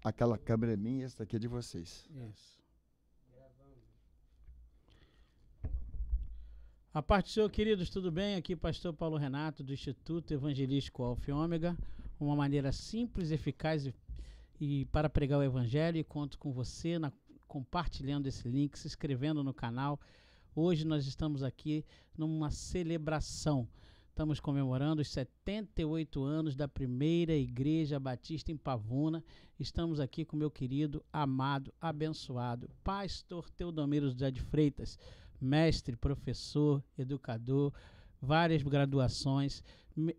Aquela câmera é minha, essa aqui é de vocês. Isso. A parte do Senhor, queridos, tudo bem? Aqui pastor Paulo Renato, do Instituto Evangelístico Alfa e Ômega. Uma maneira simples, eficaz e para pregar o Evangelho. E conto com você compartilhando esse link, se inscrevendo no canal. Hoje nós estamos aqui numa celebração. Estamos comemorando os 78 anos da primeira Igreja Batista em Pavuna. Estamos aqui com meu querido, amado, abençoado pastor Teodomiro José de Freitas, mestre, professor, educador, várias graduações.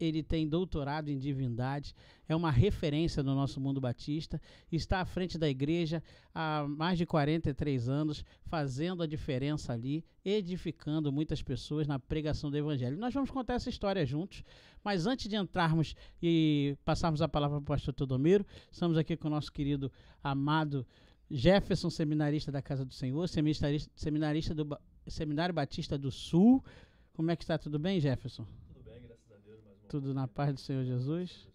Ele tem doutorado em divindade, é uma referência no nosso mundo batista, está à frente da igreja há mais de 43 anos, fazendo a diferença ali, edificando muitas pessoas na pregação do evangelho. Nós vamos contar essa história juntos, mas antes de entrarmos e passarmos a palavra para o pastor Teodomiro, estamos aqui com o nosso querido, amado Jefferson, seminarista da Casa do Senhor, seminarista do Seminário Batista do Sul. Como é que está? Tudo bem, Jefferson? Tudo na paz do Senhor Jesus.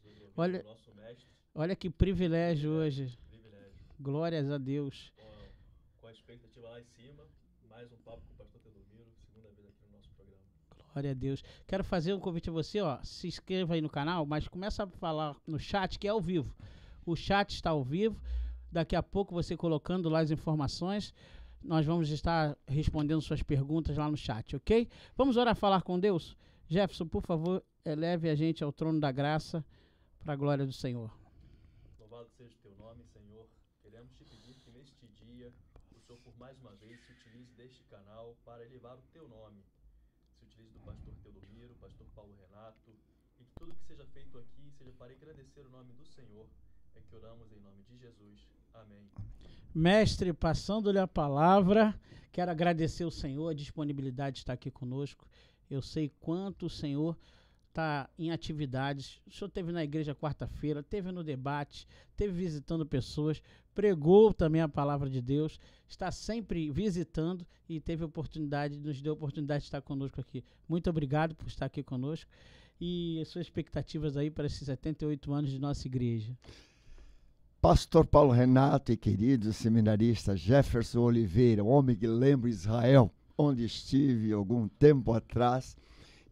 Olha que privilégio hoje. Glórias a Deus. Com a expectativa lá em cima, mais um papo com o pastor Teodomiro, segunda vez aqui no nosso programa. Glória a Deus. Quero fazer um convite a você, se inscreva aí no canal, mas começa a falar no chat, que é ao vivo. O chat está ao vivo. Daqui a pouco você colocando lá as informações, nós vamos estar respondendo suas perguntas lá no chat, ok? Vamos orar, falar com Deus? Jefferson, por favor, eleve a gente ao trono da graça, para a glória do Senhor. Louvado seja o teu nome, Senhor. Queremos te pedir que neste dia, o Senhor por mais uma vez se utilize deste canal para elevar o teu nome. Se utilize do pastor Teodomiro, pastor Paulo Renato, e que tudo que seja feito aqui seja para agradecer o nome do Senhor. É que oramos em nome de Jesus. Amém. Mestre, passando-lhe a palavra, quero agradecer ao Senhor a disponibilidade de estar aqui conosco. Eu sei quanto o Senhor está em atividades. O Senhor esteve na igreja quarta-feira, esteve no debate, esteve visitando pessoas, pregou também a palavra de Deus, está sempre visitando e teve oportunidade, nos deu a oportunidade de estar conosco aqui. Muito obrigado por estar aqui conosco e suas expectativas aí para esses 78 anos de nossa igreja. Pastor Paulo Renato e querido seminarista Jefferson Oliveira, homem que lembra Israel, onde estive algum tempo atrás,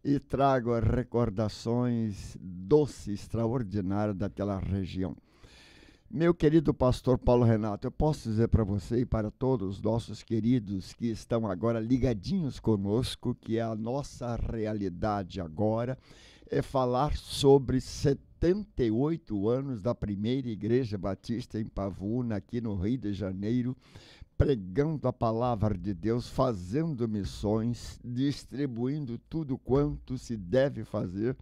e trago recordações doces, extraordinárias daquela região. Meu querido pastor Paulo Renato, eu posso dizer para você e para todos os nossos queridos que estão agora ligadinhos conosco, que a nossa realidade agora é falar sobre 78 anos da primeira Igreja Batista em Pavuna, aqui no Rio de Janeiro, pregando a palavra de Deus, fazendo missões, distribuindo tudo quanto se deve fazer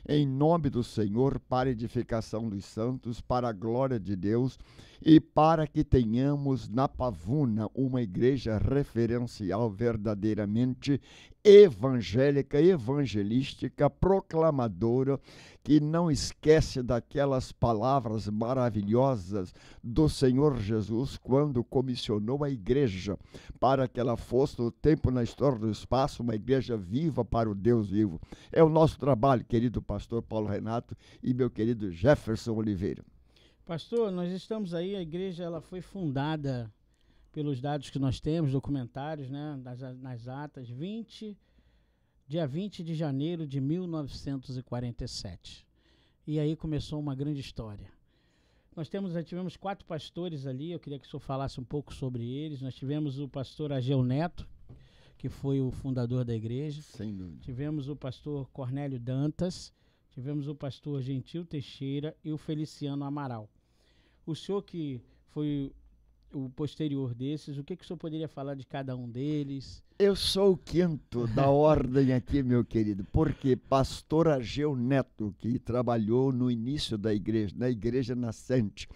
em nome do Senhor, para a edificação dos santos, para a glória de Deus e para que tenhamos na Pavuna uma igreja referencial verdadeiramente evangélica, evangelística, proclamadora, que não esquece daquelas palavras maravilhosas do Senhor Jesus quando comissionou a igreja para que ela fosse no tempo, na história do espaço, uma igreja viva para o Deus vivo. É o nosso trabalho, querido pastor Paulo Renato e meu querido Jefferson Oliveira. Pastor, nós estamos aí, a igreja ela foi fundada, pelos dados que nós temos, documentários, né, nas atas, dia 20 de janeiro de 1947. E aí começou uma grande história. Nós tivemos 4 pastores ali, eu queria que o senhor falasse um pouco sobre eles. Nós tivemos o pastor Ageu Neto, que foi o fundador da igreja. Sem dúvida. Tivemos o pastor Cornélio Dantas, tivemos o pastor Gentil Teixeira e o Feliciano Amaral. O senhor que foi o posterior desses, o que o senhor poderia falar de cada um deles? Eu sou o quinto da ordem aqui, meu querido, porque pastor Ageu Neto, que trabalhou no início da igreja, na igreja nascente,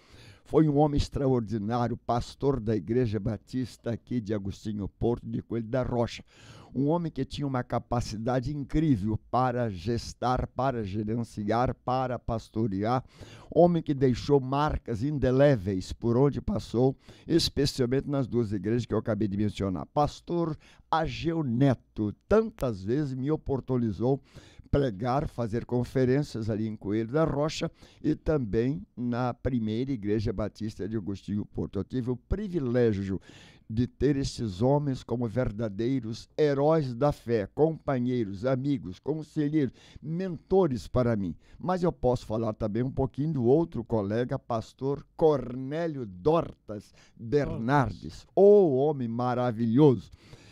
foi um homem extraordinário, pastor da Igreja Batista aqui de Agostinho Porto, de Coelho da Rocha. Um homem que tinha uma capacidade incrível para gestar, para gerenciar, para pastorear. Homem que deixou marcas indeléveis por onde passou, especialmente nas 2 igrejas que eu acabei de mencionar. Pastor Ageu Neto, tantas vezes me oportunizou pregar, fazer conferências ali em Coelho da Rocha e também na primeira Igreja Batista de Agostinho Porto. Eu tive o privilégio de ter esses homens como verdadeiros heróis da fé, companheiros, amigos, conselheiros, mentores para mim. Mas eu posso falar também um pouquinho do outro colega, pastor Cornélio Dortas Bernardes, o homem maravilhoso.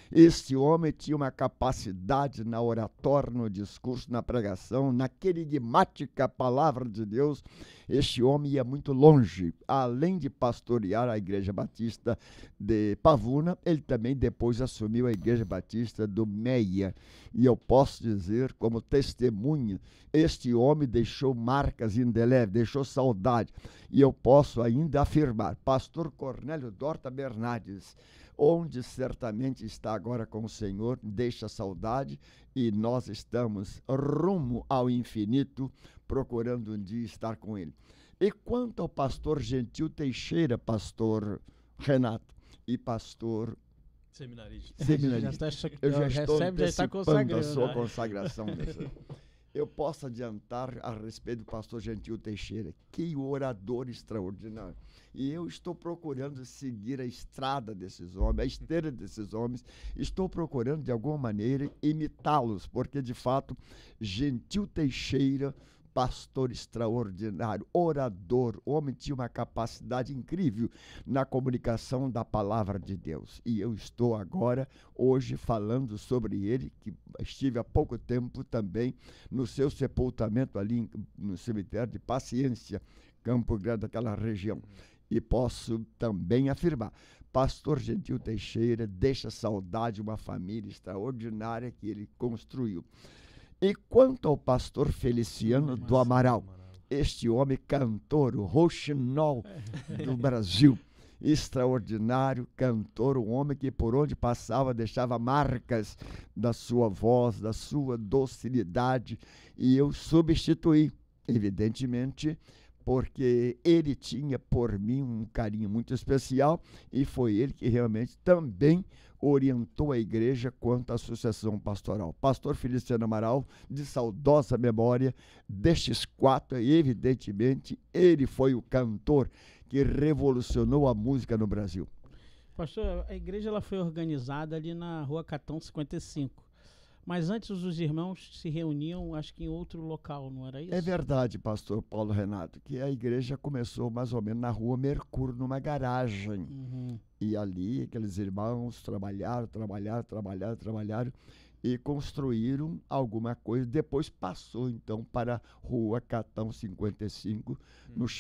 Este homem tinha uma capacidade na oratória, no discurso, na pregação, na querigmática palavra de Deus. Este homem ia muito longe. Além de pastorear a Igreja Batista de Pavuna, ele também depois assumiu a Igreja Batista do Meia. E eu posso dizer, como testemunha, este homem deixou marcas indeléveis, deixou saudade. E eu posso ainda afirmar, pastor Cornélio Dorta Bernardes, onde certamente está agora com o Senhor, deixa saudade, e nós estamos rumo ao infinito, procurando um dia estar com ele. E quanto ao pastor Gentil Teixeira, pastor Renato, e pastor Seminarista. eu já estou recebe, já está antecipando consagrando, a sua né? consagração. Eu posso adiantar a respeito do pastor Gentil Teixeira, que orador extraordinário. E eu estou procurando seguir a estrada desses homens, a esteira desses homens. Estou procurando, de alguma maneira, imitá-los, porque, de fato, Gentil Teixeira, pastor extraordinário, orador, o homem tinha uma capacidade incrível na comunicação da palavra de Deus. E eu estou agora, hoje, falando sobre ele, que estive há pouco tempo também no seu sepultamento ali no cemitério de Paciência, Campo Grande, daquela região. E posso também afirmar, pastor Gentil Teixeira deixa saudade, uma família extraordinária que ele construiu. E quanto ao pastor Feliciano do Amaral, este homem cantor, o rouxinol do Brasil, extraordinário cantor, um homem que por onde passava deixava marcas da sua voz, da sua docilidade, e eu substituí, evidentemente, porque ele tinha por mim um carinho muito especial e foi ele que realmente também orientou a igreja quanto à sucessão pastoral. Pastor Feliciano Amaral, de saudosa memória, destes quatro, evidentemente, ele foi o cantor que revolucionou a música no Brasil. Pastor, a igreja ela foi organizada ali na Rua Catão 55. Mas antes os irmãos se reuniam, acho que em outro local, não era isso? É verdade, pastor Paulo Renato, que a igreja começou mais ou menos na Rua Mercúrio, numa garagem. Uhum. E ali aqueles irmãos trabalharam e construíram alguma coisa. Depois passou então para a Rua Catão 55,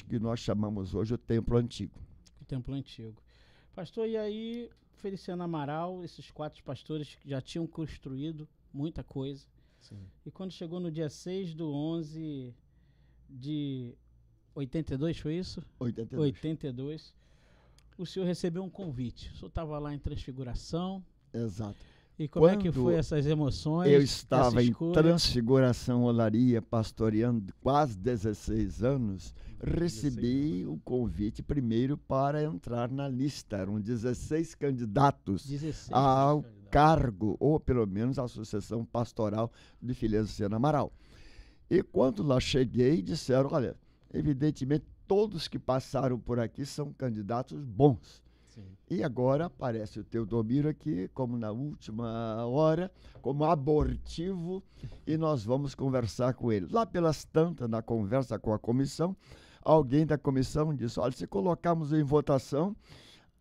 que nós chamamos hoje o Templo Antigo. O Templo Antigo. Pastor, e aí Feliciano Amaral, esses quatro pastores que já tinham construído muita coisa. Sim. E quando chegou no dia 6/11 de 82, foi isso? 82. O senhor recebeu um convite. O senhor estava lá em Transfiguração. Exato. E como é que foi essas emoções? Eu estava em Transfiguração, Olaria, pastoreando quase 16 anos, recebi o convite primeiro para entrar na lista. Eram 16 candidatos 16 ao cargo, ou pelo menos à sucessão pastoral de Feliciano Amaral. E quando lá cheguei, disseram, olha, evidentemente todos que passaram por aqui são candidatos bons. Sim. E agora aparece o Teodomiro aqui, como na última hora, como abortivo, e nós vamos conversar com ele. Lá pelas tantas, na conversa com a comissão, alguém da comissão disse, olha, se colocarmos em votação,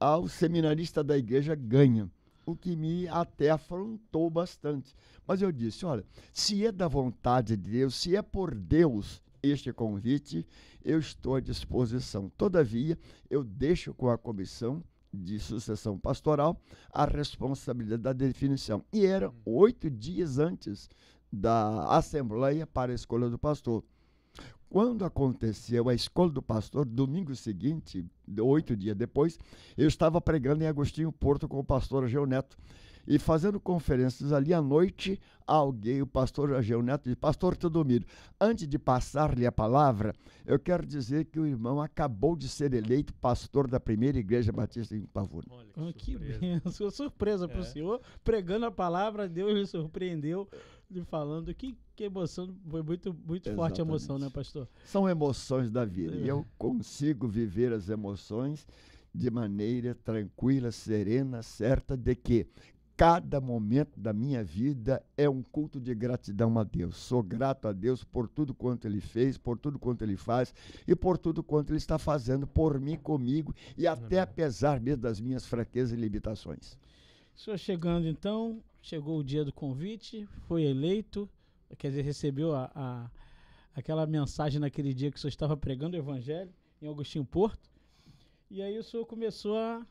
o seminarista da igreja ganha. O que me até afrontou bastante. Mas eu disse, olha, se é da vontade de Deus, se é por Deus este convite, eu estou à disposição. Todavia, eu deixo com a comissão de sucessão pastoral a responsabilidade da definição. E era 8 dias antes da assembleia para a escolha do pastor. Quando aconteceu a escolha do pastor, domingo seguinte, 8 dias depois, eu estava pregando em Agostinho Porto com o pastor Ageu Neto. E fazendo conferências ali à noite, o pastor Ageu Neto disse, pastor Teodomiro, antes de passar-lhe a palavra, eu quero dizer que o irmão acabou de ser eleito pastor da primeira igreja batista em Pavuna. Olha, que bênção, surpresa para o senhor, pregando a palavra, Deus lhe surpreendeu lhe falando. Que emoção, foi muito forte a emoção, né, pastor? São emoções da vida. E eu consigo viver as emoções de maneira tranquila, serena, certa de que cada momento da minha vida é um culto de gratidão a Deus. Sou grato a Deus por tudo quanto Ele fez, por tudo quanto Ele faz e por tudo quanto Ele está fazendo por mim, comigo e até apesar mesmo das minhas fraquezas e limitações. O senhor chegando então, chegou o dia do convite, foi eleito, quer dizer, recebeu aquela mensagem naquele dia que o senhor estava pregando o evangelho em Agostinho Porto, e aí o senhor começou a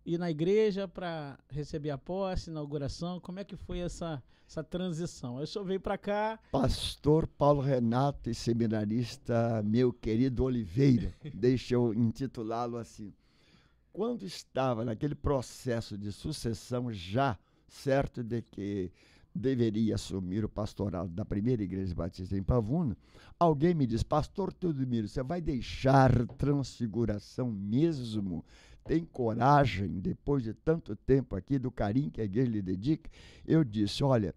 ir na igreja para receber a posse, inauguração. Como é que foi essa transição? Aí o senhor veio para cá. Pastor Paulo Renato e seminarista meu querido Oliveira, deixa eu intitulá-lo assim. Quando estava naquele processo de sucessão, já certo de que deveria assumir o pastorado da primeira igreja batista em Pavuna, alguém me disse: pastor Teodomiro, você vai deixar Transfiguração mesmo? Tem coragem, depois de tanto tempo aqui, do carinho que a igreja lhe dedica? Eu disse: olha,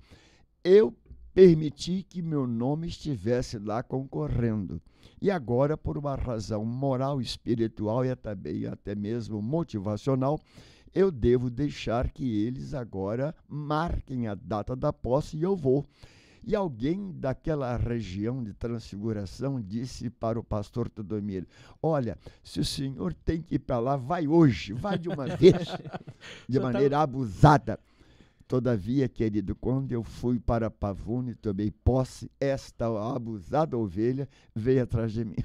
eu permiti que meu nome estivesse lá concorrendo. E agora, por uma razão moral, espiritual e também até mesmo motivacional, eu devo deixar que eles agora marquem a data da posse e eu vou. E alguém daquela região de Transfiguração disse para o pastor Teodomiro: olha, se o senhor tem que ir para lá, vai hoje, vai de uma vez, de maneira abusada. Todavia, querido, quando eu fui para Pavuna e tomei posse, esta abusada ovelha veio atrás de mim.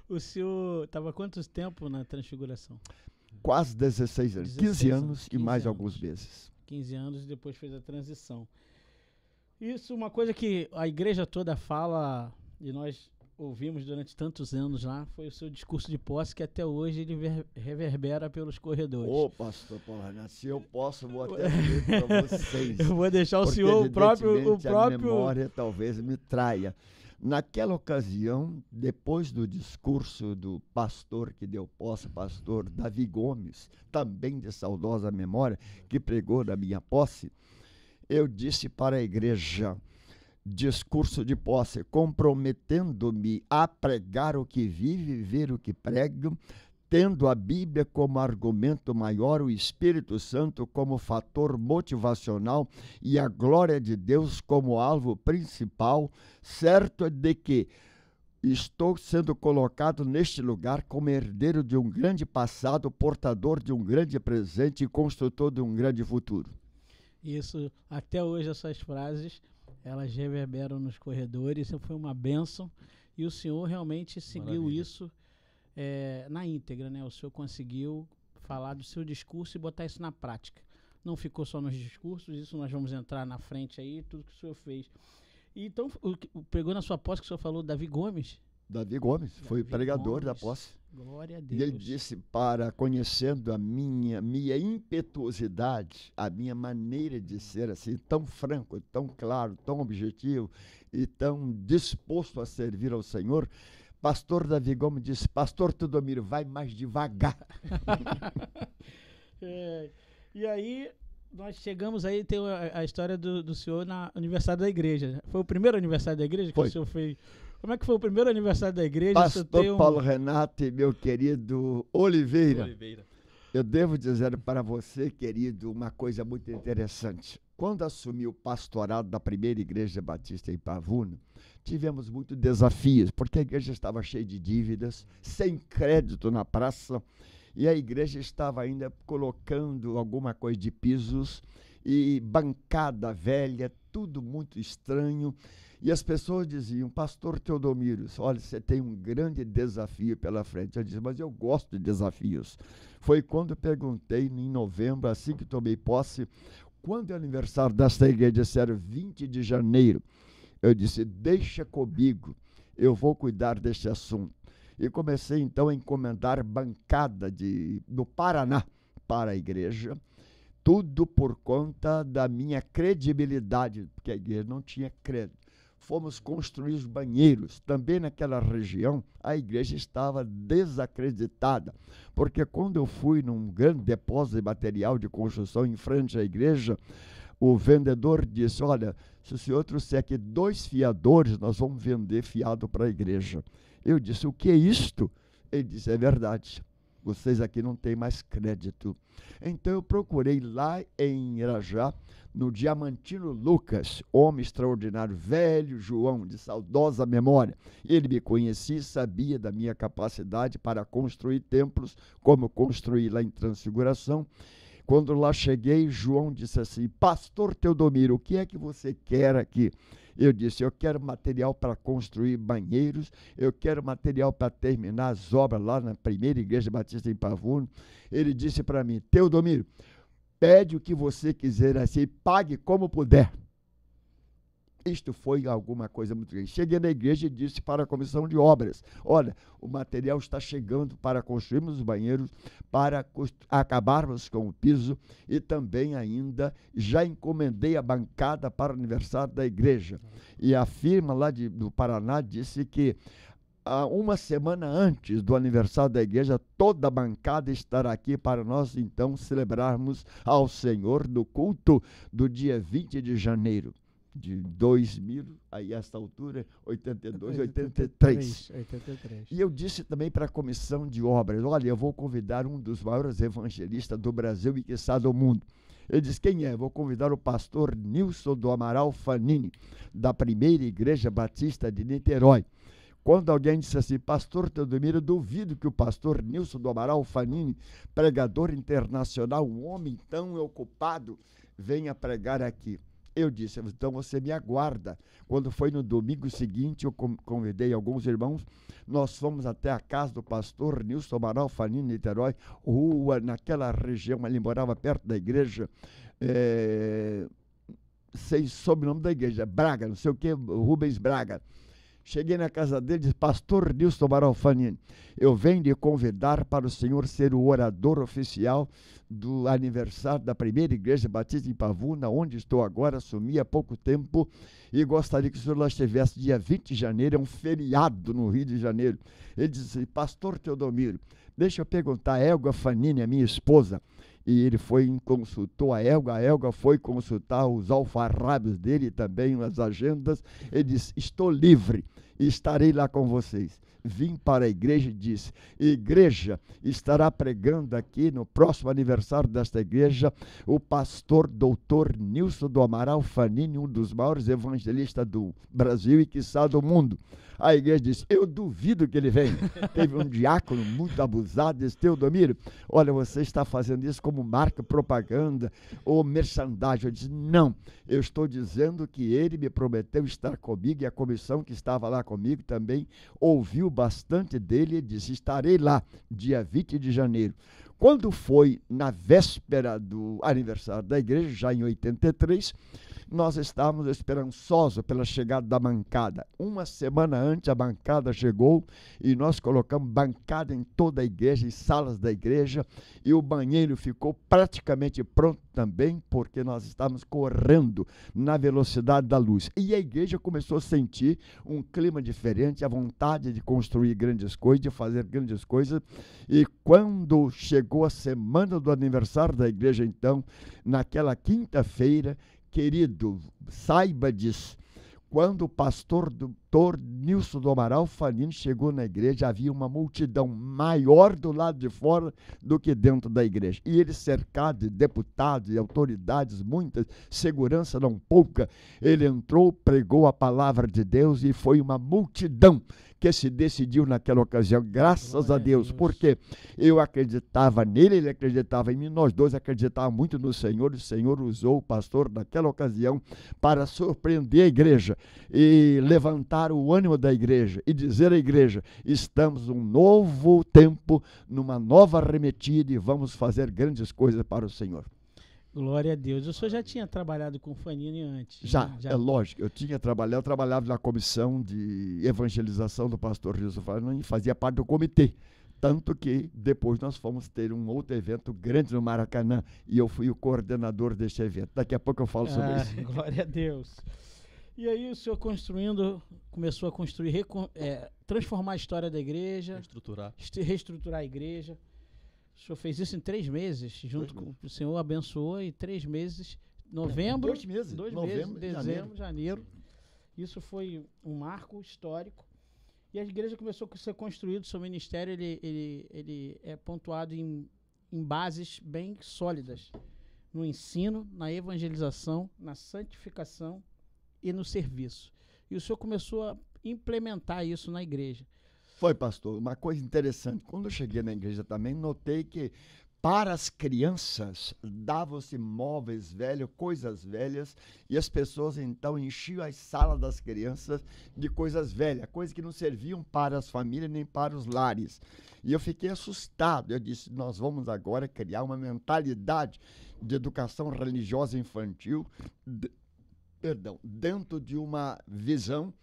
O senhor estava quanto tempo na Transfiguração? Quase 16 anos, 15 anos e mais alguns meses. 15 anos e depois fez a transição. Isso, uma coisa que a igreja toda fala, e nós ouvimos durante tantos anos lá, foi o seu discurso de posse, que até hoje ele reverbera pelos corredores. Ô, pastor Paulo Renato, se eu posso, vou até ler para vocês. Eu vou deixar o senhor, o próprio... A memória talvez me traia. Naquela ocasião, depois do discurso do pastor que deu posse, pastor Davi Gomes, também de saudosa memória, que pregou na minha posse, eu disse para a igreja, discurso de posse, comprometendo-me a pregar o que vive, viver o que prego, tendo a Bíblia como argumento maior, o Espírito Santo como fator motivacional e a glória de Deus como alvo principal, certo de que estou sendo colocado neste lugar como herdeiro de um grande passado, portador de um grande presente e construtor de um grande futuro. Isso, até hoje essas frases, elas reverberam nos corredores, isso foi uma bênção, e o senhor realmente seguiu Maravilha. Isso na íntegra, né? O senhor conseguiu falar do seu discurso e botar isso na prática. Não ficou só nos discursos, isso nós vamos entrar na frente aí, tudo que o senhor fez. E então, pegou na sua posse que o senhor falou, Davi Gomes? Davi Gomes, foi pregador da posse. Glória a Deus. E ele disse, conhecendo a minha impetuosidade, a minha maneira de ser assim, tão franco, tão claro, tão objetivo e tão disposto a servir ao Senhor, pastor Davi Gomes disse: pastor Teodomiro, vai mais devagar. E aí, nós chegamos aí, tem a história do senhor no aniversário da igreja. Foi o primeiro aniversário da igreja que o senhor fez? Como é que foi o primeiro aniversário da igreja? Pastor Paulo Renato e meu querido Oliveira. Eu devo dizer para você, querido, uma coisa muito interessante. Quando assumi o pastorado da primeira igreja batista em Pavuna, tivemos muitos desafios, porque a igreja estava cheia de dívidas, sem crédito na praça, e a igreja estava ainda colocando alguma coisa de pisos e bancada velha, tudo muito estranho. E as pessoas diziam: pastor Teodomiro, olha, você tem um grande desafio pela frente. Eu disse: mas eu gosto de desafios. Foi quando eu perguntei, em novembro, assim que tomei posse, quando é o aniversário desta igreja? Disseram 20 de janeiro. Eu disse: deixa comigo, eu vou cuidar deste assunto. E comecei então a encomendar bancada do Paraná para a igreja, tudo por conta da minha credibilidade, porque a igreja não tinha crédito. Fomos construir os banheiros. Também naquela região, a igreja estava desacreditada, porque quando eu fui num grande depósito de material de construção em frente à igreja, o vendedor disse, olha, se o senhor trouxer aqui 2 fiadores, nós vamos vender fiado para a igreja. Eu disse, o que é isto? Ele disse, é verdade, vocês aqui não têm mais crédito. Então eu procurei lá em Irajá, no Diamantino Lucas, homem extraordinário, velho João, de saudosa memória. Ele me conhecia, sabia da minha capacidade para construir templos, como construí lá em Transfiguração. Quando lá cheguei, João disse assim, pastor Teodomiro, o que é que você quer aqui? Eu disse, eu quero material para construir banheiros, eu quero material para terminar as obras lá na primeira igreja batista em Pavuna. Ele disse para mim, Teodomiro, pede o que você quiser assim, pague como puder. Isto foi alguma coisa muito grande. Cheguei na igreja e disse para a comissão de obras, olha, o material está chegando para construirmos os banheiros, para acabarmos com o piso e também ainda já encomendei a bancada para o aniversário da igreja. E a firma lá do Paraná disse que uma semana antes do aniversário da igreja, toda a bancada estará aqui para nós então celebrarmos ao Senhor no culto do dia 20 de janeiro. De 2000, aí a esta altura, 82, 83. E eu disse também para a comissão de obras, olha, eu vou convidar um dos maiores evangelistas do Brasil e quiçá do mundo. Ele disse, quem é? Eu vou convidar o pastor Nilson do Amaral Fanini, da primeira igreja batista de Niterói. Quando alguém disse assim, pastor Teodomiro, eu duvido que o pastor Nilson do Amaral Fanini, pregador internacional, um homem tão ocupado, venha pregar aqui. Eu disse, então você me aguarda. Quando foi no domingo seguinte, eu convidei alguns irmãos, nós fomos até a casa do pastor Nilson Amaral Fanini, Niterói, rua, naquela região, ele morava perto da igreja, sei sobre o nome da igreja, Braga, não sei o que, Rubens Braga. Cheguei na casa dele e disse, pastor Nilson Amaral Fanini, eu venho lhe convidar para o senhor ser o orador oficial do aniversário da primeira igreja batista em Pavuna, onde estou agora, assumi há pouco tempo, e gostaria que o senhor lá estivesse dia 20 de janeiro, é um feriado no Rio de Janeiro. Ele disse, pastor Teodomiro, deixa eu perguntar a Elga Fanini, a minha esposa, e ele foi e consultou a Elga foi consultar os alfarrábios dele também, as agendas, ele disse, estou livre e estarei lá com vocês. Vim para a igreja e disse, igreja, estará pregando aqui no próximo aniversário desta igreja o pastor doutor Nilson do Amaral Fanini, um dos maiores evangelistas do Brasil e quiçá do mundo. A igreja disse, eu duvido que ele venha. Teve um diácono muito abusado, disse, Teodomiro, olha, você está fazendo isso como marca, propaganda ou merchandising. Eu disse, não, eu estou dizendo que ele me prometeu estar comigo e a comissão que estava lá comigo também ouviu bastante dele e disse, estarei lá dia 20 de janeiro. Quando foi na véspera do aniversário da igreja, já em 83, nós estávamos esperançosos pela chegada da bancada. Uma semana antes a bancada chegou e nós colocamos bancada em toda a igreja, em salas da igreja, e o banheiro ficou praticamente pronto também, porque nós estávamos correndo na velocidade da luz. E a igreja começou a sentir um clima diferente, a vontade de construir grandes coisas, de fazer grandes coisas. E quando chegou a semana do aniversário da igreja, então, naquela quinta-feira, querido, saiba disso, quando o pastor doutor Nilson do Amaral Fanini chegou na igreja, havia uma multidão maior do lado de fora do que dentro da igreja. E ele cercado de deputados e autoridades, muitas, segurança não pouca, ele entrou, pregou a palavra de Deus e foi uma multidão que se decidiu naquela ocasião, graças a Deus, porque eu acreditava nele, ele acreditava em mim, nós dois acreditávamos muito no Senhor, o Senhor usou o pastor naquela ocasião para surpreender a igreja e levantar o ânimo da igreja e dizer à igreja, estamos num novo tempo, numa nova arremetida e vamos fazer grandes coisas para o Senhor. Glória a Deus. O senhor já tinha trabalhado com Fanini antes? Já, é lógico. Eu trabalhava na comissão de evangelização do pastor Nilson Fanini e fazia parte do comitê. Tanto que depois nós fomos ter um outro evento grande no Maracanã e eu fui o coordenador deste evento. Daqui a pouco eu falo sobre isso. Glória a Deus. E aí o senhor começou a construir, transformar a história da igreja. Reestruturar a igreja. O senhor fez isso em 3 meses, junto com o Senhor abençoou, e 3 meses novembro, 2 meses. 2 novembro, meses, dezembro, janeiro. Isso foi um marco histórico. E a igreja começou a ser construída, seu ministério ele é pontuado em bases bem sólidas. No ensino, na evangelização, na santificação e no serviço. E o senhor começou a implementar isso na igreja. Foi, pastor. Uma coisa interessante, quando eu cheguei na igreja também, notei que para as crianças davam-se móveis velhos, coisas velhas, e as pessoas então enchiam as salas das crianças de coisas velhas, coisas que não serviam para as famílias nem para os lares. E eu fiquei assustado. Eu disse, nós vamos agora criar uma mentalidade de educação religiosa infantil, dentro de uma visão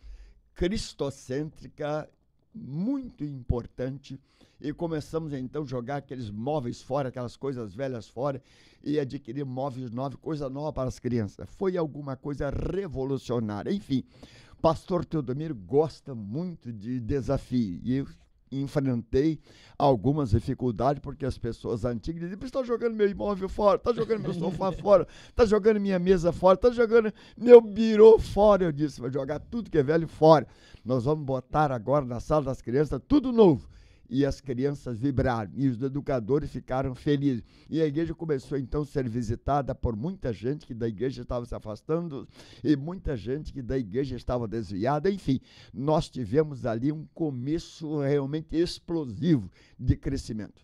cristocêntrica muito importante, e começamos então a jogar aqueles móveis fora, aquelas coisas velhas fora, e adquirir móveis novos, coisa nova para as crianças. Foi alguma coisa revolucionária. Enfim, pastor Teodomiro gosta muito de desafio, e eu enfrentei algumas dificuldades, porque as pessoas antigas diziam, está jogando meu imóvel fora, está jogando meu sofá fora, está jogando minha mesa fora, está jogando meu birô fora. Eu disse, vai jogar tudo que é velho fora. Nós vamos botar agora na sala das crianças tudo novo. E as crianças vibraram, e os educadores ficaram felizes. E a igreja começou então a ser visitada por muita gente que da igreja estava se afastando, e muita gente que da igreja estava desviada. Enfim, nós tivemos ali um começo realmente explosivo de crescimento.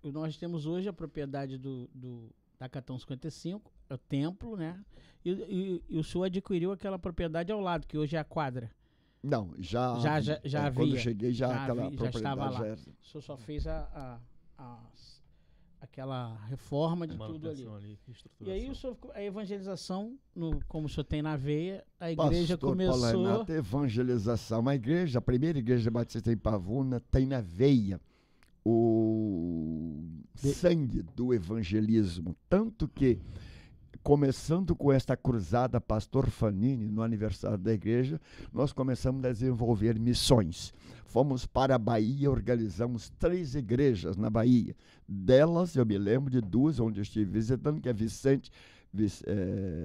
Nós temos hoje a propriedade da Catão 55, é o templo, né? E o senhor adquiriu aquela propriedade ao lado, que hoje é a quadra. Não, já havia. Quando eu cheguei, aquela já estava lá. era. O senhor só fez aquela reforma de tudo ali. E aí a evangelização, como o senhor tem na veia, a igreja Pastor começou... Paulo Renato, evangelização. A primeira igreja batista em Pavuna tem na veia o sangue do evangelismo. Tanto que, começando com esta cruzada Pastor Fanini, no aniversário da igreja, nós começamos a desenvolver missões. Fomos para a Bahia, organizamos 3 igrejas na Bahia. Delas, eu me lembro de 2, onde eu estive visitando, que é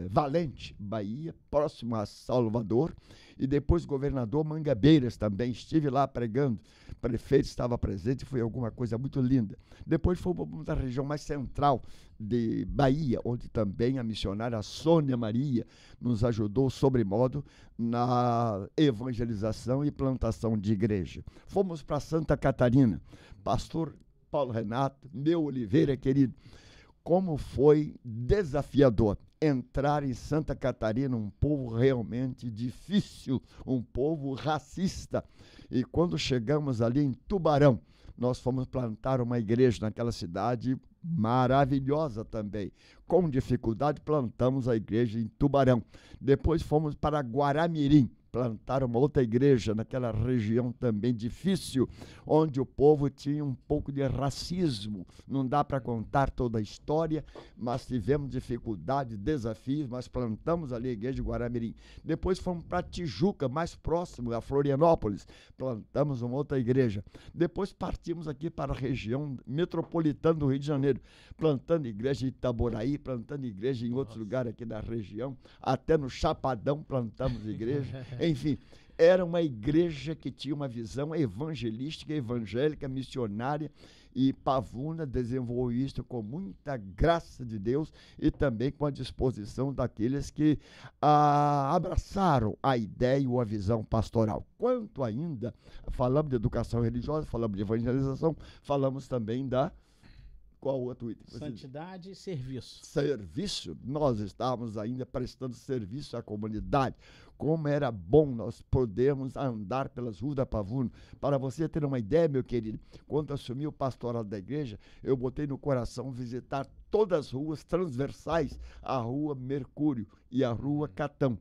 Valente, Bahia, próximo a Salvador, e depois Governador Mangabeiras também, estive lá pregando, o prefeito estava presente, foi alguma coisa muito linda. Depois fomos para a região mais central de Bahia, onde também a missionária Sônia Maria nos ajudou sobremodo na evangelização e plantação de igreja. Fomos para Santa Catarina, pastor Paulo Renato, meu Oliveira querido, como foi desafiador entrar em Santa Catarina, um povo realmente difícil, um povo racista. E quando chegamos ali em Tubarão, nós fomos plantar uma igreja naquela cidade maravilhosa também. Com dificuldade, plantamos a igreja em Tubarão. Depois fomos para Guaramirim, plantar uma outra igreja naquela região também difícil, onde o povo tinha um pouco de racismo. Não dá para contar toda a história, mas tivemos dificuldade, desafios, mas plantamos ali a igreja de Guaramirim. Depois fomos para Tijuca, mais próximo, a Florianópolis, plantamos uma outra igreja. Depois partimos aqui para a região metropolitana do Rio de Janeiro, plantando igreja em Itaboraí, plantando igreja em outros lugares aqui da região, até no Chapadão plantamos igreja. Enfim, era uma igreja que tinha uma visão evangelística, evangélica, missionária, e Pavuna desenvolveu isso com muita graça de Deus e também com a disposição daqueles que abraçaram a ideia ou a visão pastoral. Quanto ainda, falamos de educação religiosa, falamos de evangelização, falamos também da... Qual outro item? Santidade e serviço. Serviço, nós estávamos ainda prestando serviço à comunidade. Como era bom nós podermos andar pelas ruas da Pavuna. Para você ter uma ideia, meu querido, quando assumi o pastorado da igreja, eu botei no coração visitar todas as ruas transversais, a rua Mercúrio e a rua Catão.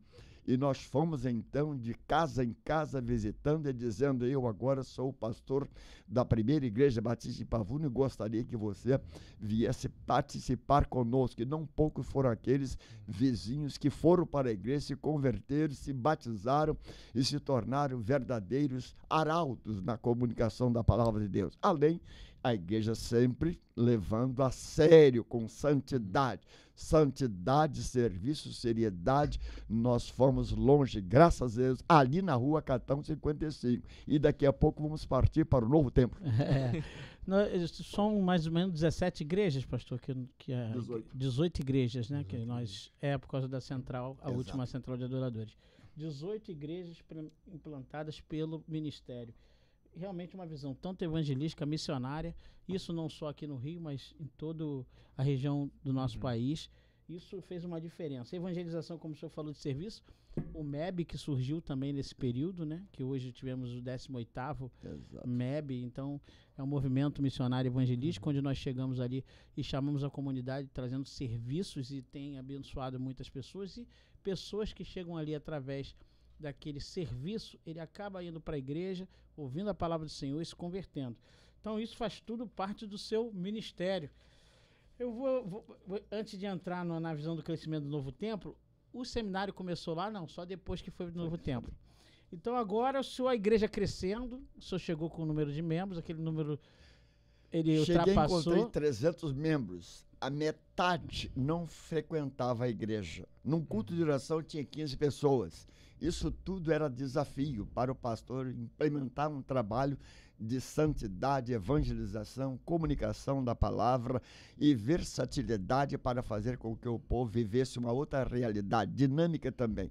E nós fomos então de casa em casa visitando e dizendo, eu agora sou o pastor da primeira igreja batista de Pavuna e gostaria que você viesse participar conosco. E não poucos foram aqueles vizinhos que foram para a igreja, se converteram, se batizaram e se tornaram verdadeiros arautos na comunicação da palavra de Deus. Além A igreja sempre levando a sério, com santidade. Santidade, serviço, seriedade. Nós fomos longe, graças a Deus, ali na rua Catão 55. E daqui a pouco vamos partir para o novo templo. São mais ou menos 17 igrejas, pastor, que é 18 igrejas, né? Que nós por causa da central, a última central de adoradores. 18 igrejas implantadas pelo ministério. Realmente uma visão tanto evangelística, missionária, isso não só aqui no Rio, mas em toda a região do nosso país. Isso fez uma diferença. A evangelização, como o senhor falou de serviço, o MEB que surgiu também nesse período, né? Que hoje tivemos o 18º MEB, então é um movimento missionário evangelístico, onde nós chegamos ali e chamamos a comunidade trazendo serviços e tem abençoado muitas pessoas, e pessoas que chegam ali através daquele serviço, ele acaba indo para a igreja, ouvindo a palavra do Senhor e se convertendo. Então isso faz tudo parte do seu ministério. Eu vou antes de entrar na visão do crescimento do Novo Templo, o seminário começou lá? Não, só depois que foi do Novo Templo. Então agora a igreja crescendo, o senhor chegou com o número de membros, aquele número ele ultrapassou. Encontrei 300 membros. A metade não frequentava a igreja. Num culto de oração tinha 15 pessoas. Isso tudo era desafio para o pastor implementar um trabalho de santidade, evangelização, comunicação da palavra e versatilidade para fazer com que o povo vivesse uma outra realidade, dinâmica também.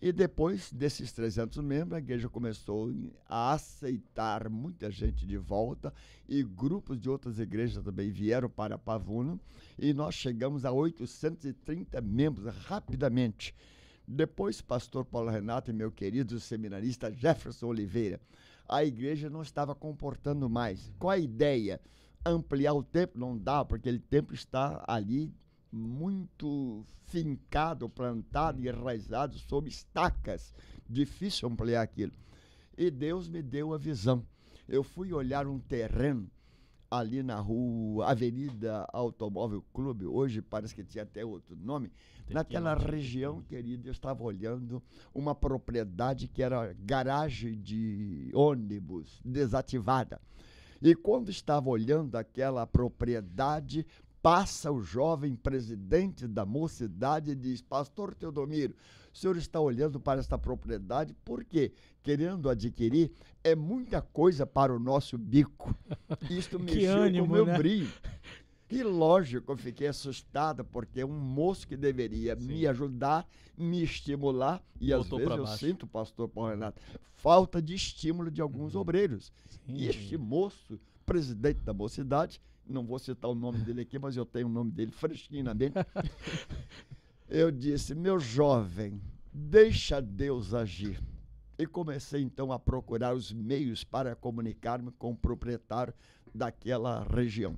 E depois desses 300 membros, a igreja começou a aceitar muita gente de volta e grupos de outras igrejas também vieram para Pavuna e nós chegamos a 830 membros rapidamente. Depois, pastor Paulo Renato e meu querido seminarista Jefferson Oliveira, a igreja não estava comportando mais. Qual a ideia? Ampliar o templo? Não dá, porque aquele templo está ali muito fincado, plantado e enraizado sob estacas. Difícil ampliar aquilo. E Deus me deu a visão. Eu fui olhar um terreno ali na rua, Avenida Automóvel Clube, hoje parece que tinha até outro nome. Naquela região, querido, eu estava olhando uma propriedade que era garagem de ônibus desativada. E quando estava olhando aquela propriedade, passa o jovem presidente da mocidade e diz: Pastor Teodomiro, o senhor está olhando para esta propriedade porque, querendo adquirir, é muita coisa para o nosso bico. Isto mexeu com o meu brilho. E lógico, eu fiquei assustado, porque um moço que deveria me ajudar, me estimular, e às vezes eu sinto, pastor Paulo Renato, falta de estímulo de alguns obreiros. E este moço, presidente da mocidade, não vou citar o nome dele aqui, mas eu tenho o nome dele fresquinho na mente. Eu disse: meu jovem, deixa Deus agir. E comecei então a procurar os meios para comunicar-me com o proprietário daquela região.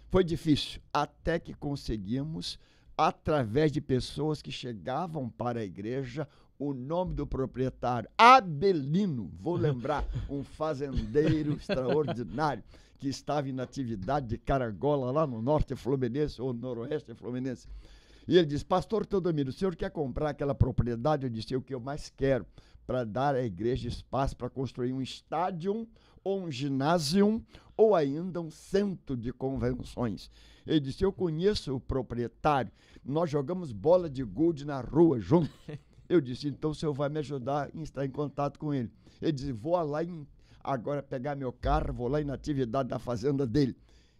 Foi difícil, até que conseguimos, através de pessoas que chegavam para a igreja, o nome do proprietário, Abelino, vou lembrar, um fazendeiro extraordinário, que estava em atividade de Carangola, lá no norte fluminense ou noroeste fluminense. E ele disse: Pastor Teodomiro, o senhor quer comprar aquela propriedade? Eu disse: é o que eu mais quero, para dar à igreja espaço para construir um estádio, ou um ginásio, ou ainda um centro de convenções. Ele disse: eu conheço o proprietário, nós jogamos bola de gude na rua juntos. Eu disse: então o senhor vai me ajudar em estar em contato com ele. Ele disse: vou lá agora pegar meu carro, vou lá na atividade da fazenda dele.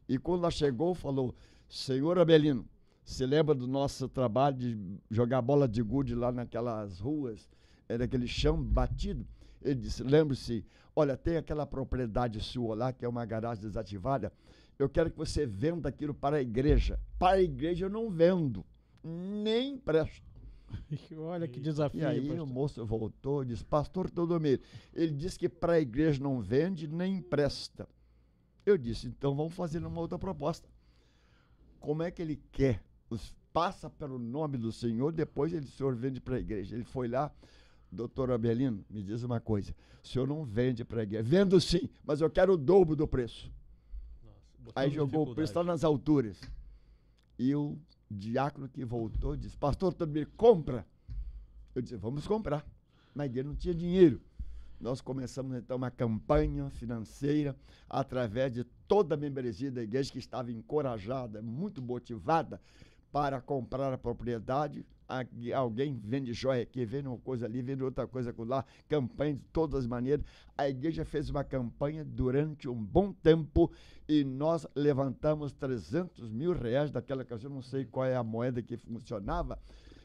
E quando ela chegou, falou: senhor Abelino, se lembra do nosso trabalho de jogar bola de gude lá naquelas ruas, era aquele chão batido? Ele disse: lembre-se, olha, tem aquela propriedade sua lá, que é uma garagem desativada, eu quero que você venda aquilo para a igreja. Para a igreja eu não vendo, nem empresto. Olha que desafio. E aí pastor, o moço voltou e disse: Pastor Teodomiro, ele disse que para a igreja não vende nem empresta. Eu disse: então vamos fazer uma outra proposta. Como é que ele quer? Passa pelo nome do Senhor, depois o senhor vende para a igreja. Ele foi lá: doutor Abelino, me diz uma coisa, o senhor não vende para a igreja? Vendo sim, mas eu quero o dobro do preço. Nossa, aí jogou o preço lá nas alturas. E o diácono que voltou disse: Pastor Teodomiro, compra. Eu disse: vamos comprar. Na igreja não tinha dinheiro. Nós começamos então uma campanha financeira através de toda a membresia da igreja que estava encorajada, muito motivada para comprar a propriedade. Alguém vende joia aqui, vende uma coisa ali, vende outra coisa lá, campanha de todas as maneiras. A igreja fez uma campanha durante um bom tempo e nós levantamos 300 mil reais daquela ocasião, não sei qual é a moeda que funcionava,